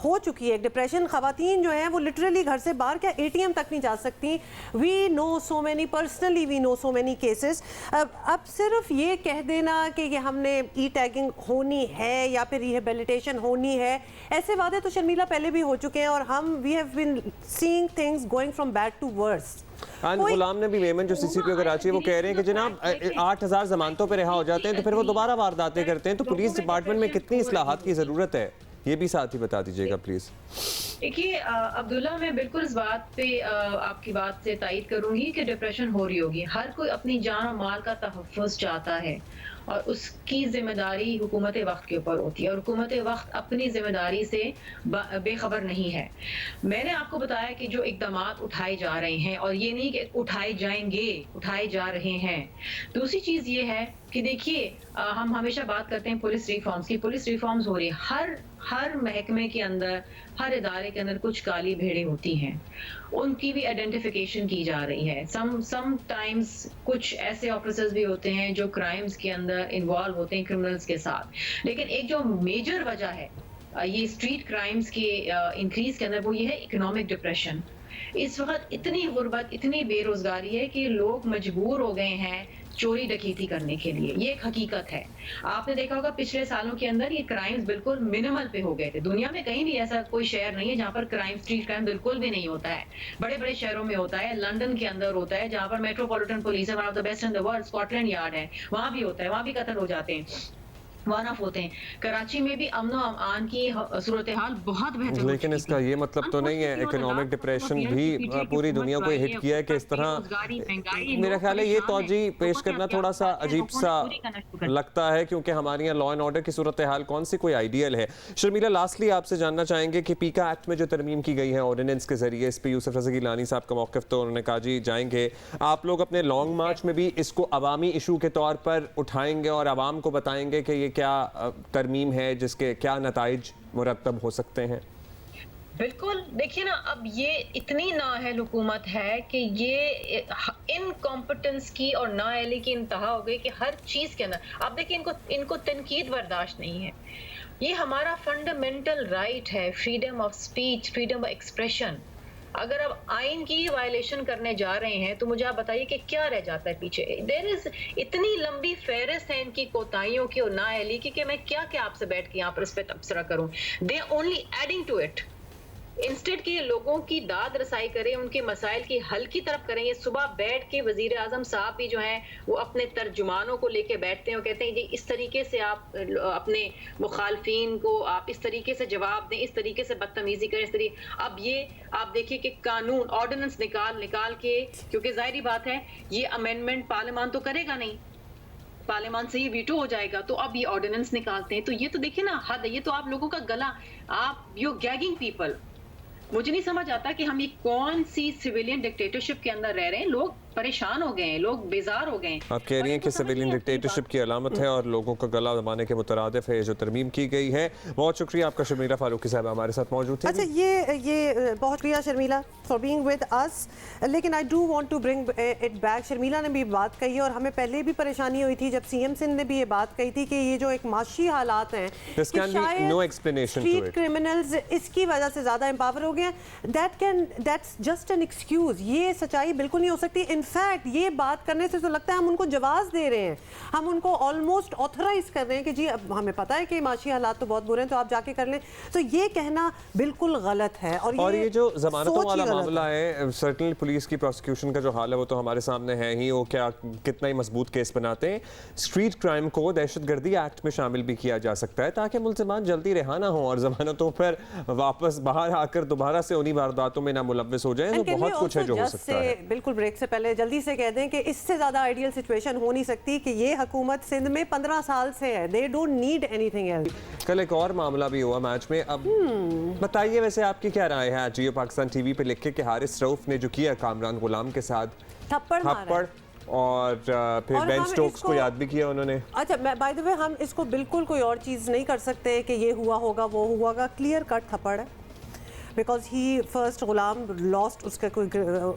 हो चुकी है। डिप्रेशन, खवातीन जो हैं वो लिटरली घर से बाहर क्या ATM तक नहीं जा सकती। We know so many, personally we know so many cases। अब सिर्फ ये कह देना कि ये हमने ई टैगिंग होनी है या फिर रिहेबिलिटेशन होनी है, ऐसे वादे तो शर्मिला पहले भी हो चुके हैं और हम we have been seeing things going from bad to worse. Ghulam Nabi Memon जो CCP कराची वो कह रहे हैं कि जनाब 8,000 जमानतों पे रिहा हो जाते हैं तो फिर वो दोबारा वारदातें करते हैं, तो पुलिस डिपार्टमेंट में कितनी इस्लाहात की ज़रूरत है, ये भी साथ ही बता दीजिएगा प्लीज। देखिए अब्दुल्ला, मैं बिल्कुल इस बात पे आपकी बात से तायद करूंगी कि डिप्रेशन हो रही होगी। हर कोई अपनी जान और माल का तहफ़्फ़ुज़ चाहता है और उसकी जिम्मेदारी हुकूमत वक्त के ऊपर होती है और हुकूमत वक्त अपनी जिम्मेदारी से बेखबर नहीं है। मैंने आपको बताया कि जो इक़दाम उठाए जा रहे हैं और ये नहीं कि उठाए जाएंगे, उठाए जा रहे हैं। दूसरी चीज़ ये है कि देखिए हम हमेशा बात करते हैं पुलिस रिफॉर्म्स की, पुलिस रिफॉर्म्स हो रही है। हर महकमे के अंदर, हर इदारे के अंदर कुछ काली भेड़ें होती हैं, उनकी भी आइडेंटिफिकेशन की जा रही है। सम टाइम्स कुछ ऐसे ऑफिसर्स भी होते हैं जो क्राइम्स के अंदर इन्वॉल्व होते हैं क्रिमिनल्स के साथ। लेकिन एक जो मेजर वजह है ये स्ट्रीट क्राइम्स के इंक्रीज के अंदर, वो ये है इकोनॉमिक डिप्रेशन। इस वक्त इतनी गुर्बत, इतनी बेरोजगारी है कि लोग मजबूर हो गए हैं चोरी डकैती करने के लिए। ये एक हकीकत है। आपने देखा होगा पिछले सालों के अंदर ये क्राइम्स बिल्कुल मिनिमल पे हो गए थे। दुनिया में कहीं भी ऐसा कोई शहर नहीं है जहाँ पर क्राइम, स्ट्रीट क्राइम बिल्कुल भी नहीं होता है। बड़े बड़े शहरों में होता है, लंदन के अंदर होता है जहाँ पर मेट्रोपॉलिटन पुलिस है, one of the best in the world, Scotland yard है, वहाँ भी होता है, वहाँ भी कत्ल हो जाते हैं, वन ऑफ होते हैं। कराची में भी अमन और अमान की सूरत हाल बहुत बेहतर, लेकिन इसका ये मतलब तो नहीं है इकोनॉमिक डिप्रेशन भी पूरी दुनिया को हिट किया है कि इस तरह। मेरा ख्याल है ये तौजी पेश करना थोड़ा सा अजीब सा लगता है क्योंकि हमारे यहाँ लॉ एंड ऑर्डर की सूरत हाल कौन सी कोई आइडियल है। शर्मिला, लास्टली आपसे जानना चाहेंगे कि पीका एक्ट में जो तरमीम की गई है ऑर्डिनेंस के जरिए, इस पर यूसुफ रज़ा गिलानी साहब का मौक़िफ़ तो उन्होंने कहा जी जाएंगे, आप लोग अपने लॉन्ग मार्च में भी इसको अवामी इशू के तौर पर उठाएंगे और आवाम को बताएंगे कि ये क्या तरमीम है जिसके क्या नताइज मुरतब हो सकते हैं? बिल्कुल, देखिए ना, अब ये इतनी नाअहल हुकूमत है कि ये इनकॉम्पिटेंस की और नाअहली की इंतहा हो गई कि हर चीज के अंदर आप देखिए, इनको तनकीद बर्दाश्त नहीं है। ये हमारा फंडामेंटल राइट है, freedom of speech, freedom of expression. अगर आप आइन की वायलेशन करने जा रहे हैं तो मुझे आप बताइए कि क्या रह जाता है पीछे। देयर इज इतनी लंबी फेहरिस्त है इनकी कोताहियों की और नाअहली की कि मैं क्या क्या आपसे बैठ के यहाँ पर इस पे तबसरा करूं। They only adding to it. Instead कि लोगों की दाद रसाई करें, उनके मसाइल की हल की तरफ करें। ये सुबह बैठ के वजीर आजम साहब भी जो हैं वो अपने तर्जुमानों को लेके बैठते हैं और कहते हैं जी इस तरीके से आप अपने मुखालफिन को आप इस तरीके से जवाब दें, इस तरीके से बदतमीजी करें, इस तरीके। अब ये आप देखिए कि कानून ऑर्डिनेंस निकाल के, क्योंकि जाहिर बात है ये अमेंडमेंट पार्लियामान तो करेगा नहीं, पार्लियामान से ये वीटो हो जाएगा, तो अब ये ऑर्डिनेंस निकालते हैं। तो ये तो देखिए ना हद है, ये तो आप लोगों का गला, आप यू गैगिंग पीपल। मुझे नहीं समझ आता कि हम ये कौन सी सिविलियन डिक्टेटरशिप के अंदर रह रहे हैं। लोग परेशान हो गए हैं, लोग बेजार हो गए हैं। आप कह रही हैं कि सिविलियन डिक्टेटरशिप की अलामत है और लोगों का गला दबाने के मुतरादिफ है जो तरमीम की गई है। बहुत शुक्रिया आपका शर्मिला फारूकी साहब हमारे साथ मौजूद थे। अच्छा, ये बहुत शुक्रिया Sharmila for being with us. लेकिन I do want to bring it back. Sharmila ने भी बात कही और हमें पहले भी परेशानी हुई थी जब सीएम सिंध ने भी ये बात कही थी कि ये जो एक माशी हालात हैं, स्ट्रीट क्रिमिनल्स इसकी वजह से ज्यादा एम्पावर हो गए। That's just an excuse. ये सच्चाई बिल्कुल नहीं हो सकती। इनफैक्ट ये बात करने से तो लगता है हम उनको जवाब दे रहे हैं, हम उनको ऑलमोस्ट ऑथराइज कर रहे हैं कि जी अब हमें पता है कि माशी हालात तो बहुत बुरे हैं तो आप जाके कर लें। तो ये कहना बिल्कुल गलत है। और ये जो जमानतों वाला मामला है, सर्टनली पुलिस की प्रोसिक्यूशन का जो हाल है वो तो हमारे सामने है ही। वो क्या कितना ही मजबूत केस बनाते हैं। स्ट्रीट क्राइम को दहशतगर्दी एक्ट में शामिल भी किया जा सकता है ताकि मुल्ज़िमान जल्दी रिहा ना हो और जमानतों पर वापस बाहर आकर दोबारा से उन्हीं वारदातों में ना मुलव्वस हो जाए। तो बहुत कुछ है जो हो सकता है। बिल्कुल ब्रेक से पहले जल्दी से कह दें कि इससे ज्यादा आइडियल सिचुएशन हो नहीं सकती कि ये हुकूमत सिंध में 15 साल से है। They don't need anything else. कल एक और मामला भी हुआ मैच में। अब बताइए वैसे आपकी क्या राय है? जियो पाकिस्तान टीवी पे लिखे कि हारिस रऊफ ने जो किया कामरान गुलाम के साथ थप्पड़ और फिर बेन स्टोक्स को याद भी किया उन्होंने। अच्छा, बाय द वे हम इसको बिल्कुल कोई और चीज़ नहीं कर सकते कि ये हुआ होगा वो हुआ होगा। क्लियर कट थप्पड़ है because he first Ghulam lost, उसका कोई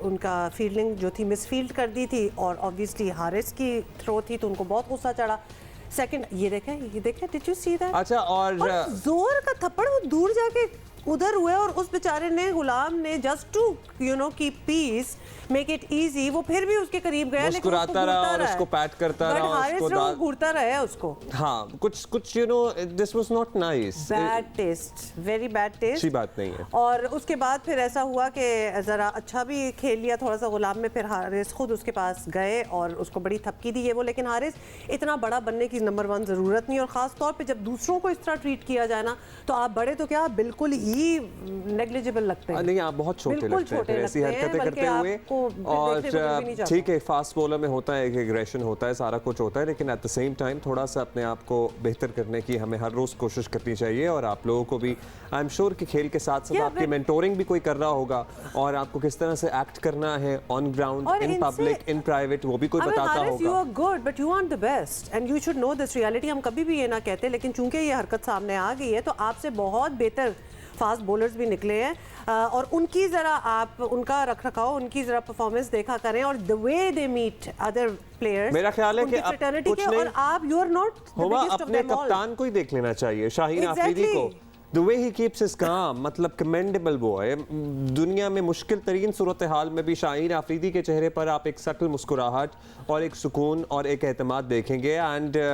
उनका फील्डिंग जो थी मिसफील्ड कर दी थी और ऑब्वियसली हारिस की थ्रो थी तो उनको बहुत गुस्सा चढ़ा। सेकंड ये देखें डिड यू सी दैट? अच्छा, और जोर का थप्पड़ वो दूर जाके उधर हुए और उस बेचारे ने गुलाम ने just to keep peace make it easy वो फिर भी उसके करीब गया, मुस्कुराता रहा और उसको पैट करता रहा, उसको घूरता रहा उसको। हाँ, कुछ this was not nice, bad taste, very bad taste. अच्छी बात नहीं है। और उसके बाद फिर ऐसा हुआ कि जरा अच्छा भी खेल लिया थोड़ा सा गुलाम में। फिर हारिस खुद उसके पास गए और उसको बड़ी थपकी दी है वो। लेकिन हारिस इतना बड़ा बनने की नंबर 1 जरूरत नहीं। और खास तौर पे जब दूसरों को इस तरह ट्रीट किया जाए ना तो आप बड़े तो क्या बिल्कुल ही नेग्लिजिबल लगते हैं। नहीं, आप बहुत छोटे लगते हैं ऐसी हरकतें करते हुए। और ठीक है, फास्ट बॉलर में होता है कि एग्रेशन होता है, सारा कुछ होता है, लेकिन एट द सेम टाइम थोड़ा सा अपने आप को बेहतर करने की हमें हर रोज कोशिश करनी चाहिए। और आप लोगों को भी आई एम श्योर कि खेल के साथ साथ आपकी मेंटोरिंग भी कोई कर रहा होगा और आपको किस तरह से एक्ट करना है on ground, in public, in private, वो भी कोई बताता होगा। You are good but you want the best and you should know this reality. हम कभी भी ये ना कहते, लेकिन चूंकि ये हरकत सामने आ गई है तो आपसे बहुत बेहतर फास्ट बॉलर्स भी निकले हैं और उनकी ज़रा आप उनका रख रखाव, उनकी ज़रा परफॉर्मेंस देखा करें और the way they meet other players. मेरा ख्याल है कि अब कुछ नहीं, और आप यू आर नॉट होगा, अपने कप्तान को ही देख लेना चाहिए, शाहीन आफरीदी को। The way he keeps his calm, मतलब commendable वो है। दुनिया में मुश्किल तरीन सूरत हाल में भी शाहीन आफरीदी के चेहरे पर आप एक सटल मुस्कुराहट और एक सुकून और एक एतमाद देखेंगे and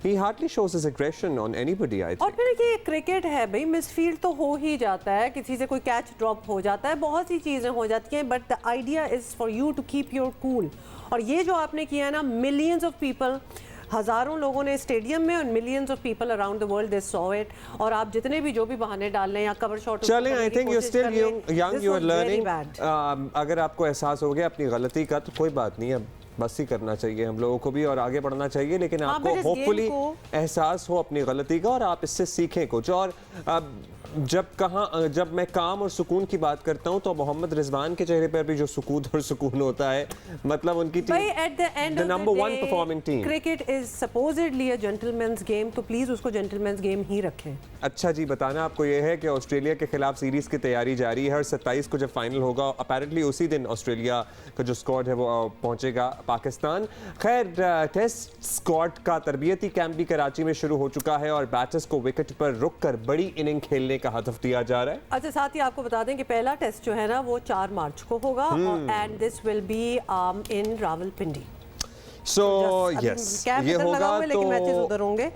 he hardly shows his aggression on anybody, I think. और फिर ये क्रिकेट है भाई, मिसफील्ड तो हो ही जाता है, किसी से कोई कैच ड्रॉप हो जाता है, बहुत सी चीज़ें हो जाती हैं, but the idea is for you to keep your cool. और ये जो आपने किया है ना, मिलियंस ऑफ पीपल, हज़ारों लोगों ने स्टेडियम में और millions of people around the world they saw it. और आप जितने भी जो भी बहाने डाल रहे हैं या कवर शॉट चलें, I think you still young, you are learning. अगर आपको एहसास हो गया अपनी गलती का तो कोई बात नहीं, अब बस ही करना चाहिए हम लोगों को भी और आगे बढ़ना चाहिए, लेकिन आपको होपफुली एहसास हो अपनी गलती का और आप इससे सीखें कुछ। और जब मैं काम और सुकून की बात करता हूं तो मोहम्मद रिजवान के चेहरे पर भी जो सुकून होता है, मतलब उनकी team the number 1 performing team. Cricket is supposedly a gentleman's game, तो प्लीज उसको जेंटलमैन्स गेम ही रखें। अच्छा जी, बताना आपको ये है कि ऑस्ट्रेलिया के खिलाफ सीरीज की तैयारी जारी है और 27 को जब फाइनल होगा अपेरेंटली उसी दिन ऑस्ट्रेलिया का जो स्क्वाड है वो पहुंचेगा पाकिस्तान। खैर, टेस्ट स्क्वाड का तरबियती कैंप भी कराची में शुरू हो चुका है और बैटर्स को विकेट पर रुककर बड़ी इनिंग खेलने का हदफ दिया जा रहा है। अच्छा, साथ ही आपको बता दें कि पहला टेस्ट जो है ना वो 4 मार्च को होगा and this will be in Rawalpindi. So yes, ये होगा तो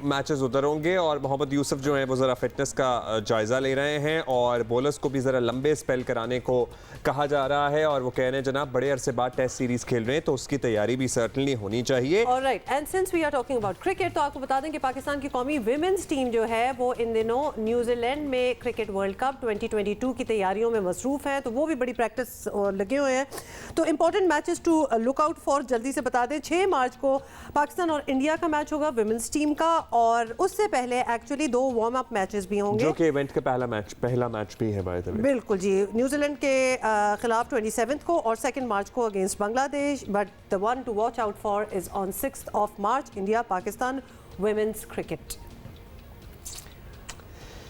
मैचेस उधर होंगे और मोहम्मद यूसुफ जो है वो ज़रा फिटनेस का जायज़ा ले रहे हैं और बॉलर्स को भी ज़रा लंबे स्पेल कराने को कहा जा रहा है और वो कह रहे हैं जनाब बड़े अरसे बाद टेस्ट सीरीज खेल रहे हैं तो उसकी तैयारी भी सर्टनली होनी चाहिए। Alright, and since we are talking about cricket, तो आपको बता दें कि पाकिस्तान की कौमी विमेंस टीम जो है वो इन दिनों न्यूजीलैंड में क्रिकेट वर्ल्ड कप 2022 की तैयारियों में मसरूफ है, तो वो भी बड़ी प्रैक्टिस लगे हुए हैं। तो important matches to look out for जल्दी से बता दें। 6 मार्च को पाकिस्तान और इंडिया का मैच होगा विमेंस टीम का, और उससे पहले एक्चुअली 2 वार्म अप मैचेस भी होंगे जो कि इवेंट का पहला मैच भी है बाय द वे। बिल्कुल जी, न्यूजीलैंड के खिलाफ 27 को और 2 मार्च को against Bangladesh, but the one two watch out for is on 6 March, India Pakistan women's cricket.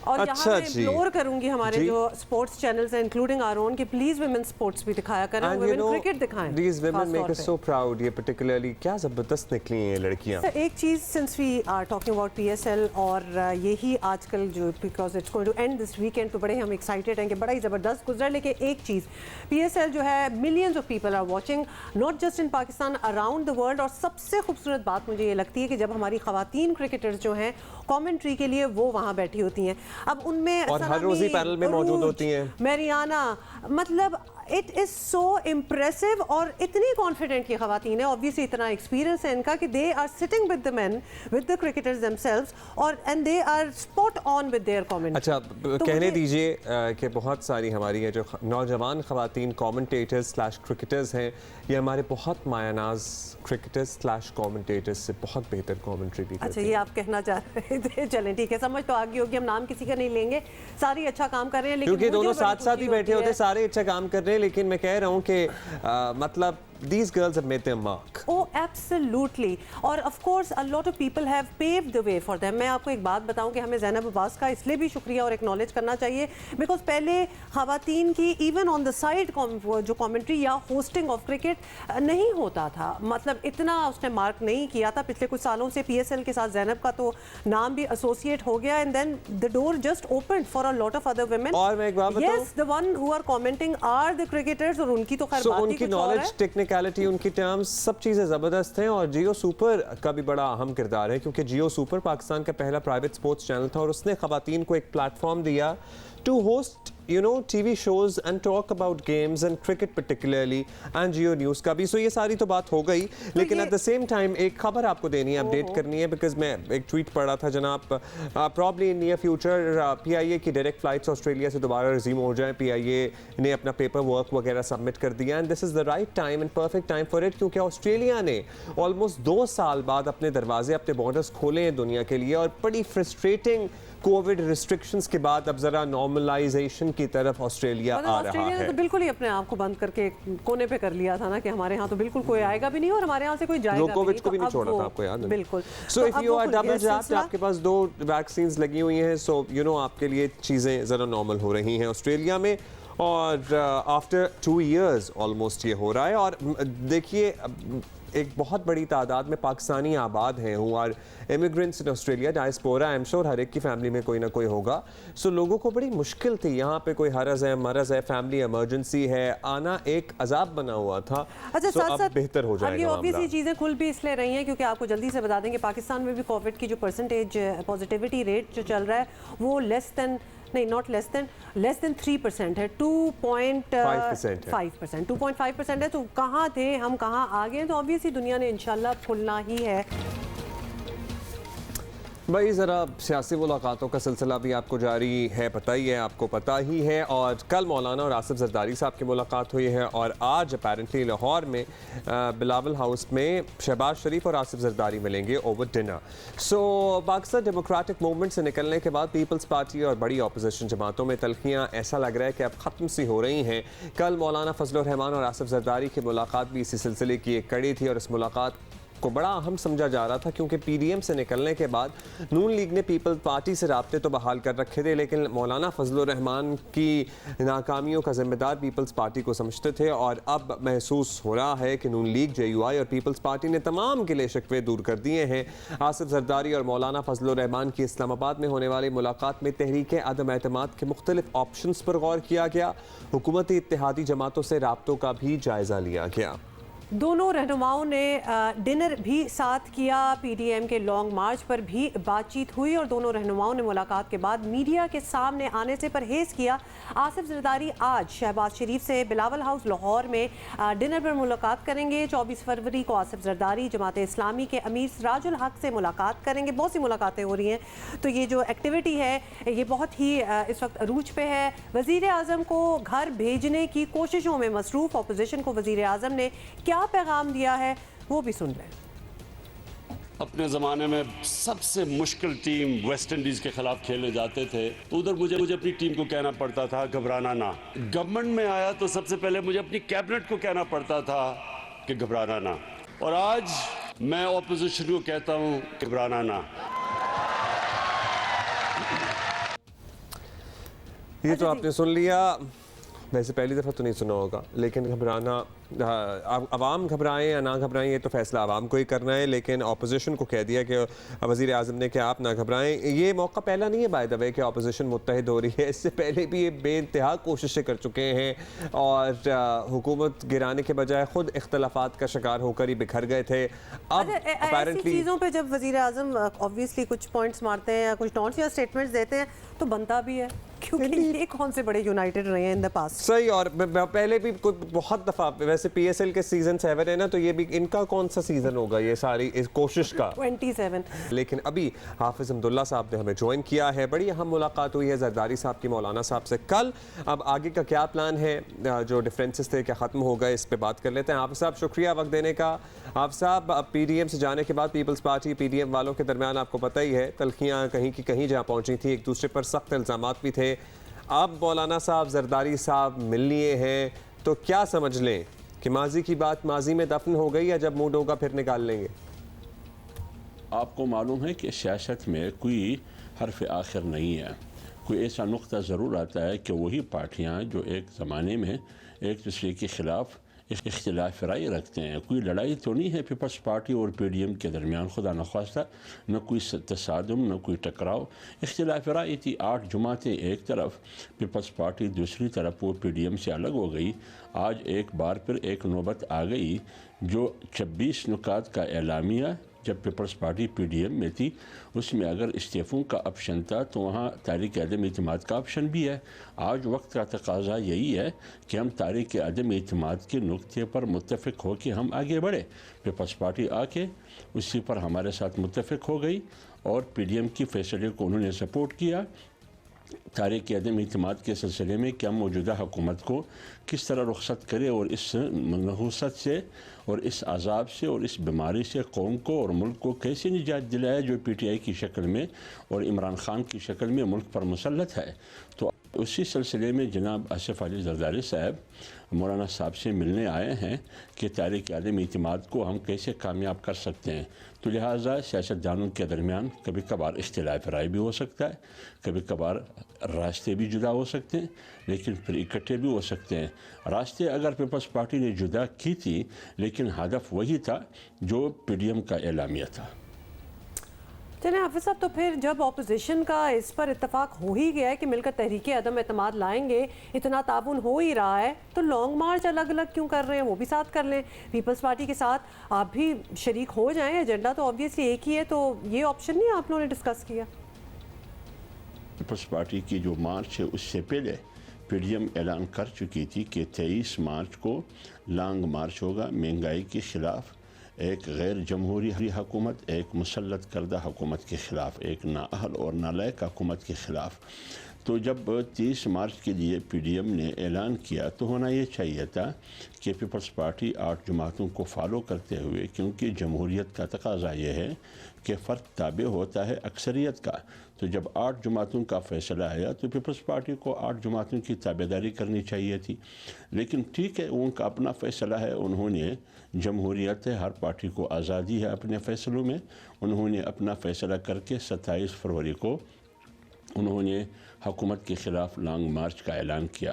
और अच्छा, यहाँ मैं इम्प्लोर करूंगी हमारे जो स्पोर्ट्स चैनल्स हैं इंक्लूडिंग आवर ओन कि प्लीज वुमेन स्पोर्ट्स भी दिखाया करें, वुमेन क्रिकेट दिखाएं। These women make us so proud। ये particularly क्या जबरदस्त निकली हैं लड़कियां। सर, एक चीज since we are talking about PSL और यही आजकल जो because it's going to end this weekend, तो बड़े हम एक्साइटेड हैं कि बड़ा ही जबरदस्त गुजरा। लेकिन एक चीज, PSL जो है millions of people are watching not just in Pakistan, around the world. और सबसे खूबसूरत बात मुझे ये लगती है कि जब हमारी खवातीन क्रिकेटर्स जो हैं कमेंट्री के लिए वो वहाँ बैठी होती हैं, अब उनमें और हर रोज ही पैनल में मौजूद होती हैं, मैरियाना, मतलब इट इज सो इम्प्रेसिव और इतनी कॉन्फिडेंट की खवातीन है, ऑब्वियसली इतना एक्सपीरियंस है इनका कि they are sitting with the men with the cricketers themselves और and they are spot on with their comment. अच्छा, तो कहने दीजिए कि बहुत सारी हमारी जो नौजवान खवातीन कमेंटेटर्स स्लैश क्रिकेटर्स हैं, ये हमारे बहुत मायानाज क्रिकेटर्स स्लैश कमेंटेटर्स से बहुत बेहतर कमेंट्री भी करते हैं। अच्छा, ये आप कहना चाह रहे थे, चलें ठीक है, समझ तो आगे होगी, हम नाम किसी का नहीं लेंगे, सारे अच्छा काम कर रहे हैं, लेकिन क्योंकि दोनों साथ साथ ही बैठे होते, सारे अच्छा काम कर रहे हैं, लेकिन मैं कह रहा हूँ कि मतलब these girls have made their mark। Oh, absolutely। और of course a lot of people have paved the way for them। मैं आपको एक बात बताऊं कि हमें ज़ैनब अब्बास का इसलिए भी शुक्रिया और एक्नॉलेज करना चाहिए बिकॉज पहले खवातीन की इवन ऑन द साइड जो कमेंट्री या होस्टिंग ऑफ क्रिकेट नहीं होता था, मतलब इतना उसने मार्क नहीं किया था। पिछले कुछ सालों से PSL के साथ ज़ैनब का तो नाम भी एसोसिएट हो गया and then the door just open for a lot of other women. और मैं एक बात बताऊं, yes, the one who are commenting are the cricketers, और उनकी तो खैर बात ही उनकी कुछ और है। नॉलेज, टेक्निकलिटी, उनकी टर्म्स, सब चीज़ें ज़बरदस्त हैं। और जियो सुपर का भी बड़ा अहम किरदार है क्योंकि जियो सुपर पाकिस्तान का पहला प्राइवेट स्पोर्ट्स चैनल था और उसने खवातीन को एक प्लेटफॉर्म दिया to host TV shows and talk about games and cricket particularly and Jio News का भी। सो ये सारी तो बात हो गई, लेकिन at the same time एक खबर आपको देनी है, अपडेट करनी है, बिकॉज मैं एक ट्वीट पढ़ा था जनाब, probably in near future PIA की डायरेक्ट फ्लाइट्स ऑस्ट्रेलिया से दोबारा रिज्यूम हो जाएं। PIA ने अपना पेपर वर्क वगैरह सबमिट कर दिया and this is the right time and perfect time for it, क्योंकि ऑस्ट्रेलिया ने ऑलमोस्ट 2 साल बाद अपने दरवाजे, अपने बॉर्डर्स खोले हैं दुनिया के लिए और बड़ी फ्रस्ट्रेटिंग कोविड रिस्ट्रिक्शंस के बाद अब जरा नॉर्मलाइजेशन की तरफ ऑस्ट्रेलिया आ रहा है। तो बिल्कुल ही अपने आप को बंद करके कोने पे कर लिया था ना कि हमारे यहाँ तो बिल्कुल कोई आएगा भी नहीं और हमारे यहाँ से कोई जाएगा भी नहीं, जोकोविच को भी नहीं छोड़ा था, आपको याद है? बिल्कुल। So if you are double jabbed, आपके पास 2 वैक्सीन्स लगी हुई हैं, सो आपके लिए चीज़ें ज़रा नॉर्मल हो रही हैं ऑस्ट्रेलिया में। और आफ्टर 2 इयर्स ऑलमोस्ट ये हो रहा है। और देखिए, एक बहुत बड़ी तादाद में पाकिस्तानी आबाद हैं who are immigrants in Australia, diaspora. I am sure हर एक की फैमिली में कोई ना कोई होगा। सो लोगों को बड़ी मुश्किल थी, यहाँ पे कोई हरज है, मरज है, फैमिली इमरजेंसी है, आना एक अजाब बना हुआ था। अच्छा, साथ साथ बेहतर हो जाएगा। ये ऑब्वियसली चीज़ें खुल भी इसलिए रही हैं क्योंकि आपको जल्दी से बता दें कि पाकिस्तान में भी कोविड की जो परसेंटेज पॉजिटिविटी रेट जो चल रहा है वो लेस देन 3% है, 2.5% है। तो कहाँ थे हम, कहाँ आ गए? तो ऑब्वियसली दुनिया ने इंशाल्लाह खुलना ही है। भाई ज़रा सियासी मुलाकातों का सिलसिला भी आपको जारी है, पता ही है, आपको पता ही है। और कल मौलाना और आसिफ जरदारी साहब की मुलाकात हुई है और आज अपेरेंटली लाहौर में बिलावल हाउस में शहबाज शरीफ और आसिफ जरदारी मिलेंगे ओवर डिनर। सो पाकिस्तान डेमोक्रेटिक मूवमेंट से निकलने के बाद पीपल्स पार्टी और बड़ी अपोजिशन जमातों में तलखियाँ ऐसा लग रहा है कि अब ख़त्म सी हो रही हैं। कल मौलाना फजलुर रहमान और आसिफ जरदारी की मुलाकात भी इसी सिलसिले की एक कड़ी थी और इस मुलाकात को बड़ा अहम समझा जा रहा था क्योंकि पीडीएम से निकलने के बाद नून लीग ने पीपल्स पार्टी से राब्ते तो बहाल कर रखे थे, लेकिन मौलाना फजलुर रहमान की नाकामियों का जिम्मेदार पीपल्स पार्टी को समझते थे और अब महसूस हो रहा है कि नून लीग, JUI और पीपल्स पार्टी ने तमाम गिले शिकवे दूर कर दिए हैं। आसिफ जरदारी और मौलाना फजलुर रहमान की इस्लामाबाद में होने वाली मुलाकात में तहरीक अदम एतमाद के मुख्तलिफ ऑप्शंस पर गौर किया गया। हुकूमती इत्तेहादी जमातों से राब्तों का भी जायजा लिया गया। दोनों रहनुमाओं ने डिनर भी साथ किया, पीडीएम के लॉन्ग मार्च पर भी बातचीत हुई और दोनों रहनुमाओं ने मुलाकात के बाद मीडिया के सामने आने से परहेज किया। आसिफ जरदारी आज शहबाज शरीफ से बिलावल हाउस लाहौर में डिनर पर मुलाकात करेंगे। 24 फरवरी को आसिफ जरदारी जमात इस्लामी के अमीर सिराजुल हक से मुलाकात करेंगे। बहुत सी मुलाकातें हो रही हैं, तो ये जो एक्टिविटी है ये बहुत ही इस वक्त अरूज पे है। वज़ीर आज़म को घर भेजने की कोशिशों में मसरूफ़ अपोजिशन को वज़ीर आज़म ने क्या पैगाम दिया है वो भी सुन लें। अपने ज़माने में सबसे मुश्किल टीम वेस्ट इंडीज़ के खिलाफ खेलने जाते थे तो उधर मुझे अपनी टीम को कहना पड़ता था घबराना ना। गवर्नमेंट में आया तो सबसे पहले मुझे अपनी कैबिनेट को कहना पड़ता था कि घबराना ना, और आज मैं ऑपोजिशन को कहता हूँ घबराना ना। ये तो आपने सुन लिया, वैसे पहली दफ़ा तो नहीं सुना होगा, लेकिन घबराना, अवाम घबराएं या ना घबराएं ये तो फैसला आवाम को ही करना है, लेकिन अपोजिशन को कह दिया कि वज़ीर आज़म ने कि आप ना घबराएं। ये मौका पहला नहीं है बाय द वे कि अपोजिशन मुत्तहिद हो रही है, इससे पहले भी ये बेइंतहा कोशिशें कर चुके हैं और हुकूमत गिराने के बजाय खुद इख्तलाफात का शिकार होकर ही बिखर गए थे। अब अपेरेंटली चीज़ों पर जब वज़ीर आज़म ऑब्वियसली कुछ पॉइंट्स मारते हैं या कुछ टॉन्ट्स या स्टेटमेंट्स देते हैं तो बनता भी है, क्योंकि ये कौन से बड़े यूनाइटेड रहे हैं इन द पास्ट। सही, और पहले भी बहुत दफ़ा, वैसे PSL के सीजन 7 है ना, तो ये भी इनका कौन सा सीजन होगा ये सारी इस कोशिश का 27। लेकिन अभी हाफिज़ अब्दुल्ला साहब ने हमें ज्वाइन किया है। बड़ी अहम मुलाकात हुई है जरदारी साहब की मौलाना साहब से कल। अब आगे का क्या प्लान है, जो डिफरेंसेस थे क्या ख़त्म हो गए, इस पर बात कर लेते हैं। हाफिज़ साहब शुक्रिया वक्त देने का। हाफिज़ साहब, अब PDM से जाने के बाद पीपल्स पार्टी PDM वालों के दरमियान आपको पता ही है तलखियाँ कहीं की कहीं जा पहुँची थी, एक दूसरे पर सख्त इल्ज़ामात भी थे। अब मौलाना साहब जरदारी साहब मिल लिए हैं तो क्या समझ लें कि माजी की बात माजी में दफन हो गई या जब मूड होगा फिर निकाल लेंगे? आपको मालूम है कि सियासत में कोई हर्फ आखिर नहीं है। कोई ऐसा नुक्ता ज़रूर आता है कि वही पार्टियां जो एक ज़माने में एक दूसरे के ख़िलाफ़ इख्तिलाफ राय रखते हैं, कोई लड़ाई तो नहीं है पीपल्स पार्टी और PDM के दरमियान, खुदा न खास्ता न कोई तसादुम न कोई टकराव, इख्तिलाफ राय थी। 8 जमातें एक तरफ, पीपल्स पार्टी दूसरी तरफ, वो PDM से अलग हो गई। आज एक बार फिर एक नौबत आ गई जो 26 नुकात का एलामिया जब पीपल्स पार्टी PDM में थी उसमें अगर इस्तीफ़ों का ऑप्शन था तो वहाँ तारीख़ अदम इत्तेमाद का ऑप्शन भी है। आज वक्त का तकाजा यही है कि हम तारीख़ अदम इत्तेमाद के नुक्ते पर मुत्तफ़िक हो के हम आगे बढ़े। पीपल्स पार्टी आके उसी पर हमारे साथ मुत्तफ़िक हो गई और PDM की फैसले को उन्होंने सपोर्ट किया। तारीख़ अदम इत्तेमाद के सिलसिले में कि हम मौजूदा हुकूमत को किस तरह रुखसत करें और इस नहुसत से और इस अजाब से और इस बीमारी से कौम को और मुल्क को कैसे निजात दिलाए जो PTI की शक्ल में और इमरान खान की शक्ल में मुल्क पर मुसल्लत है। तो उसी सिलसिले में जनाब आसिफ अली जरदारी साहब मौलाना साहब से मिलने आए हैं कि तारीख़ अदम इत्तेमाद को हम कैसे कामयाब कर सकते हैं। तो लिहाजा सियासतदानों के दरमियान कभी कभार इख्तिलाफ राय भी हो सकता है, कभी कभार रास्ते भी जुदा हो सकते हैं, लेकिन फिर इकट्ठे भी हो सकते हैं। रास्ते अगर पीपल्स पार्टी ने जुदा की थी, लेकिन हदफ वही था जो PDM का एलामिया था। चलिए हाफिज़ साहब, तो फिर जब ऑपोजिशन का इस पर इत्तेफाक हो ही गया है कि मिलकर तहरीक अदम एतमाद लाएंगे, इतना ताउन हो ही रहा है, तो लॉन्ग मार्च अलग अलग क्यों कर रहे हैं, वो भी साथ कर लें। पीपल्स पार्टी के साथ आप भी शरीक हो जाएं, एजेंडा तो ऑब्वियसली एक ही है, तो ये ऑप्शन नहीं आप लोगों ने डिस्कस किया? पीपल्स पार्टी की जो मार्च है उससे पहले PDM ऐलान कर चुकी थी कि 23 मार्च को लॉन्ग मार्च होगा महंगाई के ख़िलाफ़, एक गैर जमहूरी हुकूमत, एक मुसल्लत करदा हुकूमत के ख़िलाफ़, एक नाअहल और नालायक हुकूमत के ख़िलाफ़। तो जब 30 मार्च के लिए पीडीएम ने ऐलान किया तो होना ये चाहिए था कि पीपल्स पार्टी 8 जमातों को फॉलो करते हुए, क्योंकि जमहूरियत का तकाजा ये है कि फ़र्द ताबे होता है अक्सरियत का, तो जब 8 जमातों का फ़ैसला आया तो पीपल्स पार्टी को 8 जमातों की ताबेदारी करनी चाहिए थी। लेकिन ठीक है, उनका अपना फ़ैसला है, उन्होंने जमहूरियत है, हर पार्टी को आज़ादी है अपने फ़ैसलों में, उन्होंने अपना फ़ैसला करके 27 फरवरी को उन्होंने हुकूमत के ख़िलाफ़ लॉन्ग मार्च का ऐलान किया।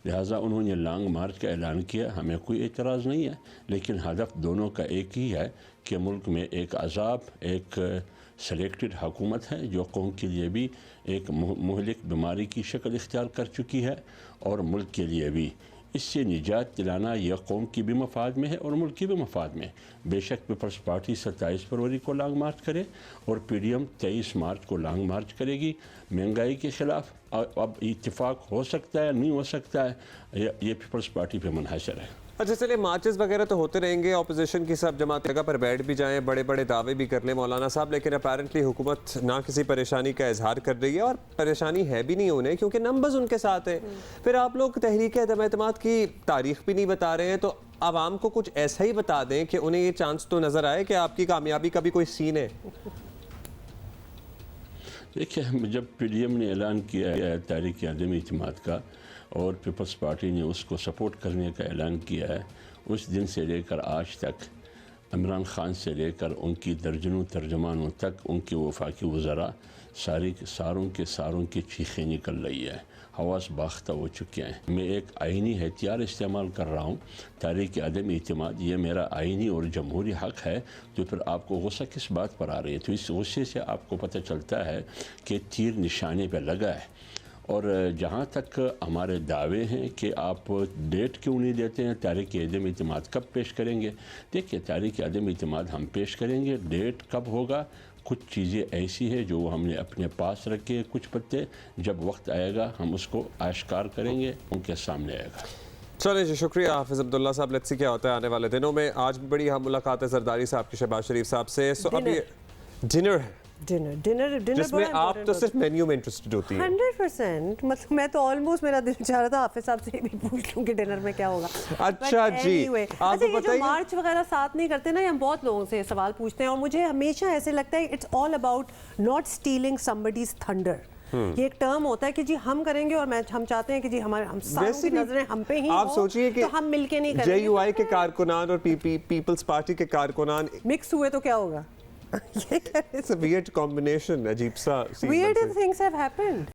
लिहाजा उन्होंने लॉन्ग मार्च का ऐलान किया, हमें कोई एतराज़ नहीं है, लेकिन हदफ दोनों का एक ही है कि मुल्क में एक अज़ाब, एक सेलेक्टेड हुकूमत है जो कौम के लिए भी एक मुहलिक बीमारी की शक्ल इख्तियार कर चुकी है और मुल्क के लिए भी। इससे निजात दिलाना यह कौम की भी मफाद में है और मुल्क की भी मफाद में। बेशक पीपल्स पार्टी 27 फरवरी को लॉन्ग मार्च करे और पीडीएम 23 मार्च को लॉन्ग मार्च करेगी महंगाई के ख़िलाफ़। अब इत्तेफाक हो सकता है, नहीं हो सकता है, ये पीपल्स पार्टी पे मुनहसर है। अच्छा चलिए, मार्चेस वगैरह तो होते रहेंगे, ऑपोजिशन की सब जमात जगह पर बैठ भी जाएं, बड़े बड़े दावे भी कर लें मौलाना साहब, लेकिन अपेरेंटली हुकूमत ना किसी परेशानी का इजहार कर रही है और परेशानी है भी नहीं उन्हें, क्योंकि नंबर्स उनके साथ हैं। फिर आप लोग तहरीक अदम एतमाद की तारीख भी नहीं बता रहे हैं, तो आवाम को कुछ ऐसा ही बता दें कि उन्हें ये चांस तो नज़र आए कि आपकी कामयाबी का भी कोई सीन है। देखिए, जब पीडीएम ने ऐलान किया है तहरीक अदम एतमाद का और पीपल्स पार्टी ने उसको सपोर्ट करने का ऐलान किया है, उस दिन से लेकर आज तक इमरान खान से लेकर उनकी दर्जनों तर्जमानों तक उनके वफाकी वज़रा सारों की चीखें निकल रही है, हवास बाख्ता हो चुके हैं। मैं एक आइनी हथियार इस्तेमाल कर रहा हूँ, तहरीक अदम एतमाद, ये मेरा आइनी और जमहूरी हक़ है, तो फिर आपको गुस्सा किस बात पर आ रही है? तो इस गुस्से से आपको पता चलता है कि तीर निशाने पर लगा है। और जहाँ तक हमारे दावे हैं कि आप डेट क्यों नहीं देते हैं, तहरीक अदम एतमाद कब पेश करेंगे? देखिए, तहरीक अदम एतमाद हम पेश करेंगे, डेट कब होगा? कुछ चीज़ें ऐसी है जो हमने अपने पास रखे, कुछ पत्ते, जब वक्त आएगा हम उसको आश्कार करेंगे, उनके सामने आएगा। चलिए जी, शुक्रिया हाफिज़ अब्दुल्ला साहब। लेट्स सी क्या होता है आने वाले दिनों में। आज भी बड़ी हम मुलाकात है जरदारी साहब की, शहबाज शरीफ साहब से। सो अभी डिनर है, डिनर जिसमें आप तो सिर्फ मेन्यू में इंटरेस्टेड होती हैं। 100%, मतलब मैं तो ऑलमोस्ट, मेरा दिल चाह रहा था हाफिज साहब से भी पूछ लूं कि डिनर में क्या होगा। अच्छा जी, अच्छा, ये जो मार्च वगैरह साथ नहीं करते ना, हम बहुत लोगों से सवाल पूछते हैं और मुझे हमेशा ऐसे लगता है it's all about not stealing somebody's thunder. ये एक टर्म होता है कि जी हम करेंगे और हम चाहते हैं कि जी हम सारों की नजरें हम पे ही आप सोचिए कि तो हम मिलके नहीं करेंगे। जेयूआई के कारकुनान और पीपल्स पार्टी के कारकुनान मिक्स हुए तो क्या होगा? It's a weird combination, अजीब सा। Weird things have happened.